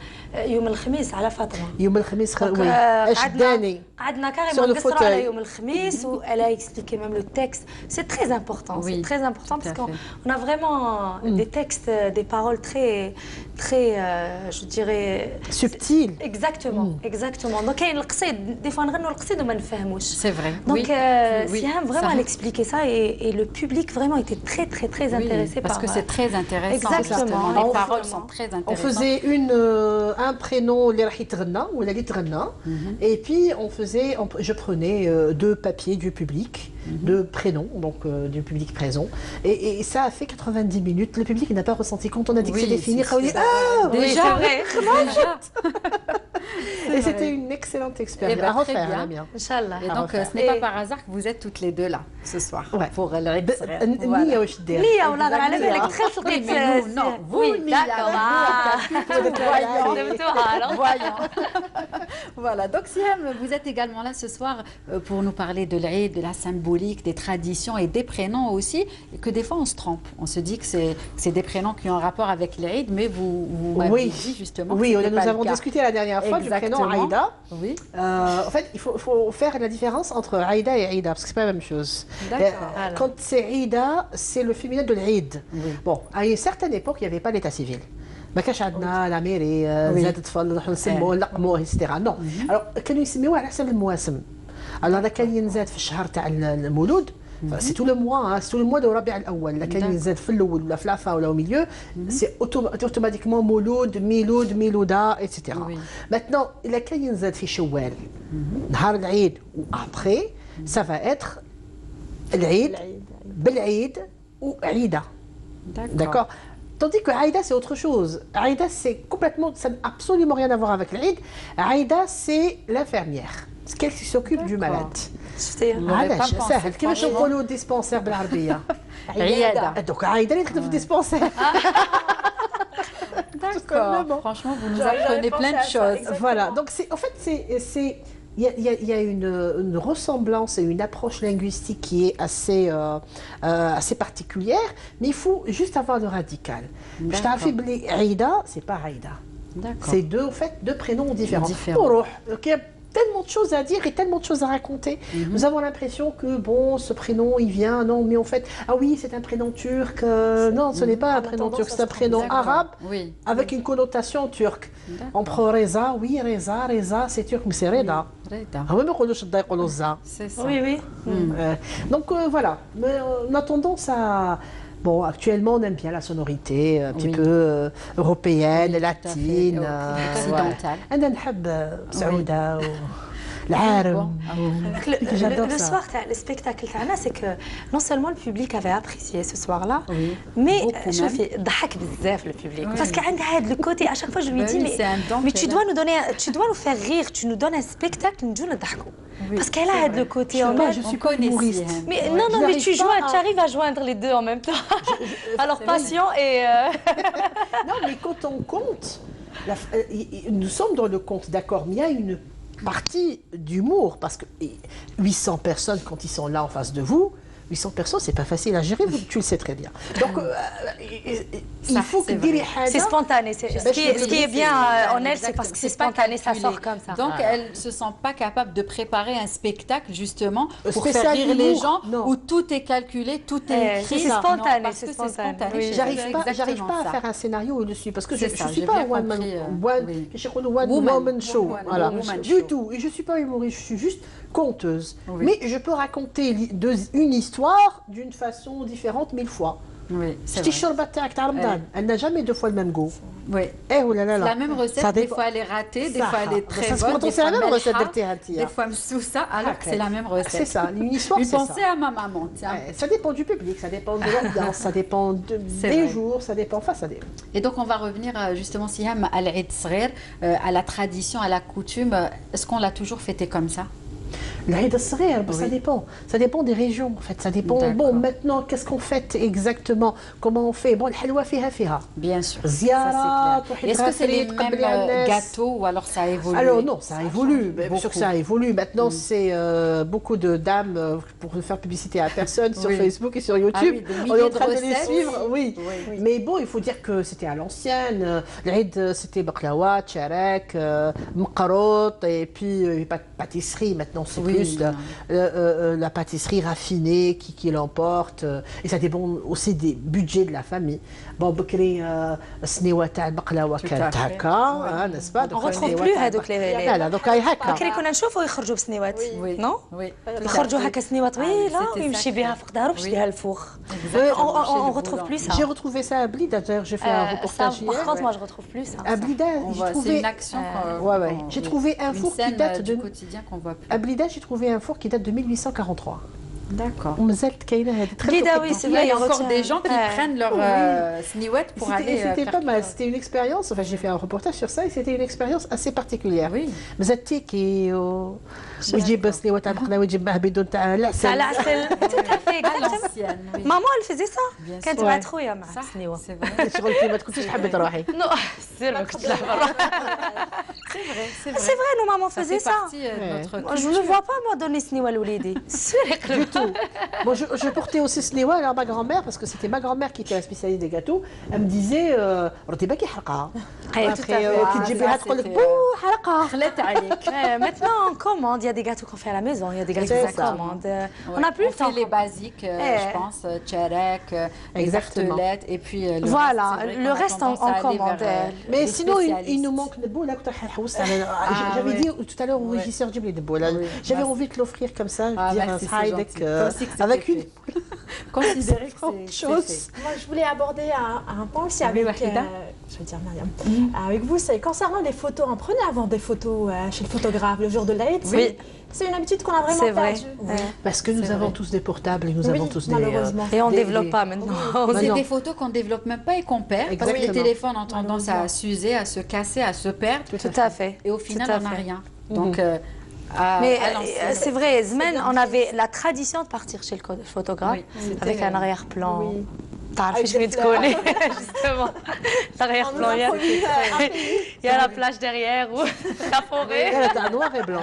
Yom al-Khamis à la Fatma. Yom al-Khamis, oui. Ashdani. Sur le fauteuil. Yom al-Khamis où elle a expliqué même le texte. C'est très important. C'est très important parce qu'on a vraiment des textes, des paroles très, je dirais subtiles. Exactement. Donc des fois on regarde le qsid et on ne comprend pas. C'est vrai. Donc Siham vraiment elle expliquait ça et le public vraiment était très intéressé parce que c'est très intéressant. Exactement. Les paroles sont très intéressantes. On faisait un prénom ou la littrena et puis je prenais 2 papiers du public, 2 prénoms donc du public présent et ça a fait 90 minutes. Le public n'a pas ressenti quand on a dit que c'était fini. Déjà. Et c'était une excellente expérience à refaire. Inchallah. Et donc ce n'est pas par hasard que vous êtes toutes les deux là ce soir pour le Eid. Nia واش دير؟ nia ولا على بالك تخيل لقيت non vous voyons. Voilà, donc Siham, vous êtes également là ce soir pour nous parler de l'Eid, de la symbolique, des traditions et des prénoms aussi, et que des fois on se trompe. On se dit que c'est des prénoms qui ont un rapport avec l'Eid, mais vous m'avez dit justement que nous avons discuté la dernière fois du prénom Aïda. Oui. En fait, il faut faire la différence entre Aïda et Aïda, parce que ce n'est pas la même chose. Quand c'est Aïda, c'est le féminin de l'Aïd. Bon, à une certaine époque, il n'y avait pas l'état civil. ما كانش عندنا لا ميري زاد طفل نروحوا نسموه نلقموه اكسترا نو الوغ كانوا يسميوه على حسب المواسم الوغ كان ينزاد في الشهر تاع المولود سي تو لو موا سي تو لو موا دو ربيع الاول لا كان ينزاد في الاول ولا في لافا ولا او ميليو سي اوتوماتيكمون مولود ميلود ميلوده ايتترا ماتنون الا كان ينزاد في شوال نهار العيد وابخي سا فا اتر العيد بالعيد وعيده داكور. Tandis que Aïda, c'est autre chose. Aïda, c'est complètement, ça n'a absolument rien à voir avec l'Aïd. Aïda, c'est l'infirmière. C'est qu'elle qui s'occupe du malade. علاش سهل كيفاش نقولوا dispensaire بالعربية عيادة donc Aïda اللي تخدم في dispensaire. D'accord. Franchement, vous nous apprenez plein de choses. Voilà. Donc en fait il y a une ressemblance et une approche linguistique qui est assez particulière, mais il faut juste avoir le radical. Je t'ai dit Aïda, c'est pas Aïda. C'est deux prénoms différents. Il y a tellement de choses à dire et tellement de choses à raconter. Nous avons l'impression que bon, ce prénom il vient, non, mais en fait, ah oui, c'est un prénom turc. Non, ce n'est pas un prénom turc, c'est un prénom arabe avec une connotation turque. On prend Reza, oui, Reza, c'est turc, mais c'est Reda. C'est ça. Oui, oui. Donc voilà, mais on a tendance à... Bon, actuellement, on aime bien la sonorité un petit peu européenne, latine, occidentale. أنا نحب سعودة العارم. Le soir, le spectacle, c'est que non seulement le public avait apprécié ce soir-là, mais je fais ضحك بزاف le public. Parce qu'il y a le côté, à chaque fois je lui dis, mais tu dois nous faire rire, tu nous donnes un spectacle, nous nous ضحكوا. Parce qu'elle a le côté en mode. Je suis pas humoriste. Mais non, mais tu arrives à joindre les deux en même temps. Alors patient et. Non, mais quand on compte, nous sommes dans le compte, d'accord, mais il y a une partie d'humour, parce que 800 personnes, quand ils sont là en face de vous, 800 personnes, c'est pas facile à gérer, tu le sais très bien. Donc, il faut que c'est spontané. Ce qui est bien en elle, c'est parce que c'est spontané, ça sort comme ça. Donc, elle ne se sent pas capable de préparer un spectacle, justement, pour faire rire les gens, où tout est calculé, tout est écrit. C'est spontané, c'est spontané. J'arrive pas à faire un scénario dessus, parce que je ne suis pas un one-woman show. Voilà, du tout. Et je ne suis pas humoriste, je suis juste conteuse. Mais je peux raconter une histoire d'une façon différente 1000 fois. Oui, c'est vrai. Elle n'a jamais deux fois le même goût. Oui. Eh, oh là là. La même recette, des fois elle est ratée, des fois elle est très bonne. C'est la même recette de des fois tout ça, alors que c'est la même recette. C'est ça, une histoire, c'est ça. Pensez à ma maman. Ça dépend du public, ça dépend de l'ambiance, ça dépend des jours, ça dépend. Enfin, ça dépend. Et donc on va revenir justement, Siham, à l'Eid Sghir, à la tradition, à la coutume. Est-ce qu'on l'a toujours fêté comme ça? L'Aïd al-Saghir, ça dépend. Ça dépend des régions, en fait. Ça dépend. Bon, maintenant, qu'est-ce qu'on fête exactement? Comment on fait? Bon, le halwa fiha. Bien sûr. Ziyarat. Est-ce que c'est les mêmes gâteaux ou alors ça a évolué? Alors non, ça a évolué. Bien sûr que ça a évolué. Maintenant, c'est beaucoup de dames, pour ne faire publicité à personne, sur Facebook et sur YouTube. On est en train de les suivre. Oui. Mais bon, il faut dire que c'était à l'ancienne. L'Aïd, c'était baklawa, tcharek, mqarot, et puis pâtisserie. Maintenant, c'est plus la pâtisserie raffinée qui l'emporte. Et ça dépend aussi des budgets de la famille. Bon, Bokri, Snewa تاع البقلاوة كانت هكا, n'est-ce pas? On retrouve plus هذوك les. لا دوكا هكا. بكري كنا نشوفوا يخرجوا بسنيوات. نو؟ يخرجوا هكا سنيوة طويلة ويمشي بها فوق داره باش يديها الفوخ. On retrouve plus ça. J'ai retrouvé ça à Blida, d'ailleurs j'ai fait un reportage hier. Par contre, moi je retrouve plus ça. À Blida, j'ai trouvé. C'est une action. J'ai trouvé un four qui date du quotidien qu'on voit plus. À Blida, j'ai trouvé un four qui date de 1843. D'accord. Blida, oui, c'est vrai. Il y a encore des gens qui prennent leur sniwet pour aller. C'était pas mal. C'était une expérience. Enfin, j'ai fait un reportage sur ça et c'était une expérience assez particulière. Oui. مزتيكي ويجيب سنيوات على البقلاوه ويجيب معها بدون تاع العسل. على العسل. Maman, elle faisait ça. كانت مع خويا مع السنيوه. شغل كي ما كنتيش تحبي تروحي. نو سير ما كنتش نحب نروح. C'est vrai, nos mamans faisaient ça. Je ne vois pas, moi, donner Sniwal Oulidi. Du tout. Moi, je portais aussi Sniwal à ma grand-mère, parce que c'était ma grand-mère qui était la spécialiste des gâteaux. Elle me disait, maintenant, on commande. Il y a des gâteaux qu'on fait à la maison, il y a des gâteaux qu'on commande. On n'a plus le temps. On fait les basiques, je pense, tcharek, les tartelettes, et puis voilà, le reste on commande. Mais sinon, il nous manque de boule. J'avais dit tout à l'heure au régisseur du blé de boule. J'avais envie de l'offrir comme ça, dire un Saïdek avec une boule. Considérez que c'est chose. Moi, je voulais aborder un point aussi avec, je vais dire Mariam, avec vous, c'est concernant les photos. On prenait avant des photos chez le photographe le jour de l'Aïd. Oui. C'est une habitude qu'on a vraiment perdue. Parce que nous avons tous des portables et nous avons tous des... malheureusement. Et on ne développe pas maintenant. C'est des photos qu'on ne développe même pas et qu'on perd. Parce que les téléphones ont tendance à s'user, à se casser, à se perdre. Tout à fait. Et au final, on n'a rien. Donc... mais c'est vrai, Zmen, on avait la tradition de partir chez le photographe avec un arrière-plan. Je vais te connaître, justement. L'arrière-plan, il y a la plage derrière ou la forêt. Elle était noir et blanc.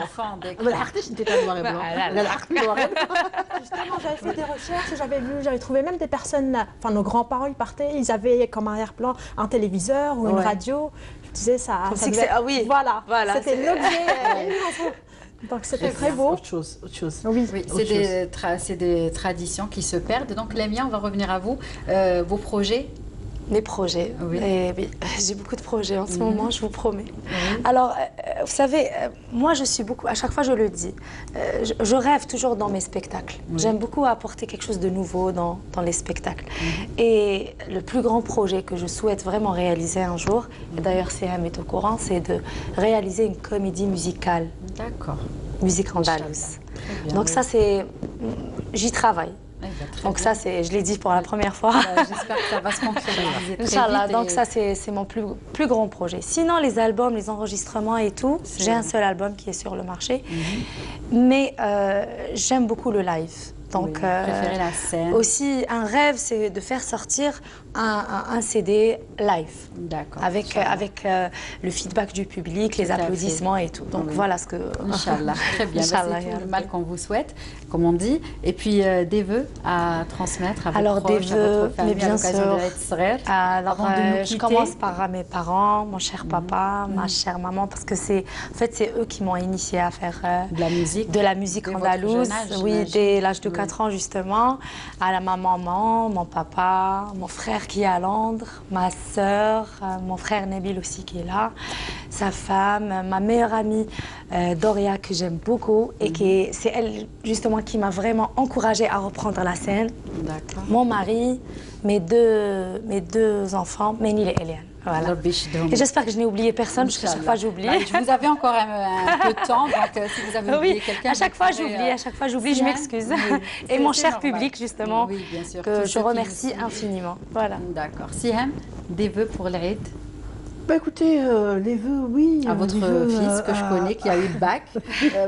Noir et blanc. Justement, j'avais fait des recherches, j'avais trouvé même des personnes, enfin nos grands-parents, ils partaient, ils avaient comme arrière-plan un téléviseur ou une radio. Je disais ça. Ah oui, voilà. C'était l'objet. Donc c'était très beau. Autre chose. Oui, c'est des traditions qui se perdent. Donc Lamia, on va revenir à vous. Vos projets? Mes projets. Oui. J'ai beaucoup de projets en ce moment, je vous promets. Alors, vous savez, moi je suis beaucoup, à chaque fois je le dis, je rêve toujours dans mes spectacles. J'aime beaucoup apporter quelque chose de nouveau dans les spectacles. Et le plus grand projet que je souhaite vraiment réaliser un jour, et d'ailleurs CM est au courant, c'est de réaliser une comédie musicale. D'accord. Musique andalouse. Donc ça c'est, j'y travaille. Donc ça, je l'ai dit pour la première fois. J'espère que ça va se concrétiser très Inch'Allah, vite. donc ça, c'est mon plus grand projet. Sinon, les albums, les enregistrements et tout, j'ai un seul album qui est sur le marché. Mais j'aime beaucoup le live. Donc, préférez la scène. Aussi, un rêve, c'est de faire sortir un CD live. D'accord. Avec le feedback du public, les applaudissements et tout. Donc voilà ce que... Inch'Allah. Très bien. C'est tout le mal qu'on vous souhaite, comme on dit. Et puis des vœux à transmettre à vos proches, à votre famille, bien à l'occasion de l'Aïd Srer. Alors, je commence par mes parents, mon cher papa, ma chère maman, parce que c'est eux qui m'ont initiée à faire de la musique andalouse. Oui, dès l'âge de 4 ans justement, à ma maman, mon papa, mon frère qui est à Londres, ma sœur, mon frère Nabil aussi qui est là, sa femme, ma meilleure amie Doria que j'aime beaucoup et c'est elle justement qui m'a vraiment encouragée à reprendre la scène. Mon mari, mes deux enfants, Ménil et Eliane. Voilà. Et j'espère que je n'ai oublié personne, parce que chaque fois j'oublie. Vous avez encore un peu de temps, donc si vous avez oublié quelqu'un... à chaque fois j'oublie, je m'excuse. Et mon cher public, justement, que je remercie infiniment. Voilà. D'accord. Siham, des vœux pour l'Aïd? Bah écoutez, les vœux, oui. À votre fils que je connais qui a eu le bac.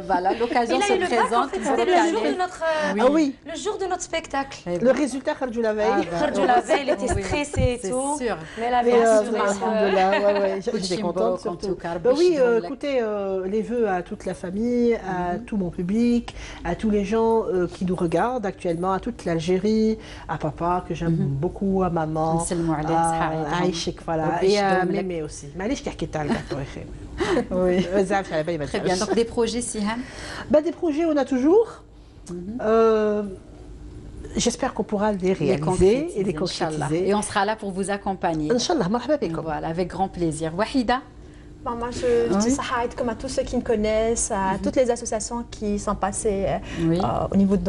Voilà, l'occasion se présente. C'était le jour de notre spectacle. Le résultat, Kharjou la veille. Kharjou la veille, il était stressé et tout. C'est sûr. Mais elle avait assuré. Alhamdoulilah, j'étais contente surtout. Oui, écoutez, les vœux à toute la famille, à tout mon public, à tous les gens qui nous regardent actuellement, à toute l'Algérie, à papa que j'aime beaucoup, à maman, à Aïchek, voilà. Et à Mlémé aussi. معليش كي حكيت على الكارتو يا خير. Oui, très bien. Donc des projets, Siham? Des projets, on a toujours. J'espère qu'on pourra les réaliser et les concrétiser. Et on sera là pour vous accompagner. Inch'Allah, marhaba bikum. Voilà, avec grand plaisir. Wahida? Moi, je dis Sahaïd comme à tous ceux qui me connaissent, à toutes les associations qui sont passées au niveau de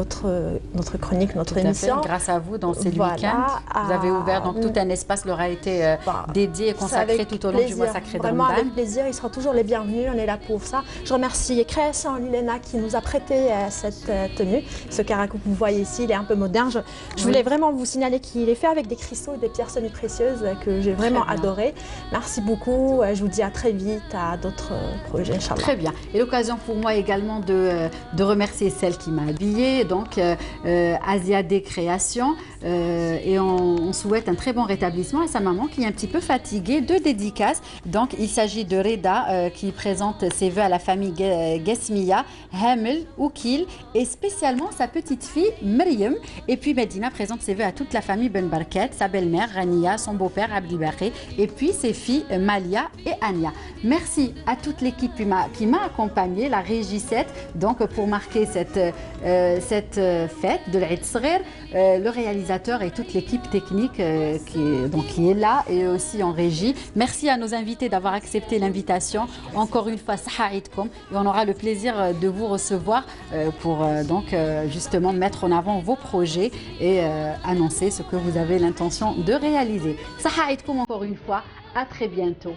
notre chronique, notre émission. Grâce à vous, dans ces week-ends, vous avez ouvert donc tout un espace leur a été dédié et consacré tout au long du mois sacré de Ramadan. Vraiment avec plaisir, ils seront toujours les bienvenus, on est là pour ça. Je remercie Création Lilena qui nous a prêté cette tenue. Ce caraco que vous voyez ici, il est un peu moderne. Je voulais vraiment vous signaler qu'il est fait avec des cristaux et des pierres semi-précieuses que j'ai vraiment adoré. Merci beaucoup, je vous dis à très vite. vite à d'autres projets, Inch'Allah. Très bien. Et l'occasion pour moi également de remercier celle qui m'a habillée, donc Asia des Créations. Et on souhaite un très bon rétablissement à sa maman qui est un petit peu fatiguée. 2 dédicaces. Donc il s'agit de Reda qui présente ses vœux à la famille Gesmia, Hamel, Oukil et spécialement sa petite fille Maryam. Et puis Medina présente ses vœux à toute la famille Ben Barket, sa belle-mère Rania, son beau-père Abdi Bakri et puis ses filles Malia et Ania. Merci à toute l'équipe qui m'a accompagnée, la Régie 7, donc pour marquer cette fête de l'Aïd Sghir, le réalisateur et toute l'équipe technique qui est là et aussi en régie. Merci à nos invités d'avoir accepté l'invitation. Encore une fois, Saha Aïdkoum, et on aura le plaisir de vous recevoir pour justement mettre en avant vos projets et annoncer ce que vous avez l'intention de réaliser. Saha Aïdkoum encore une fois, à très bientôt.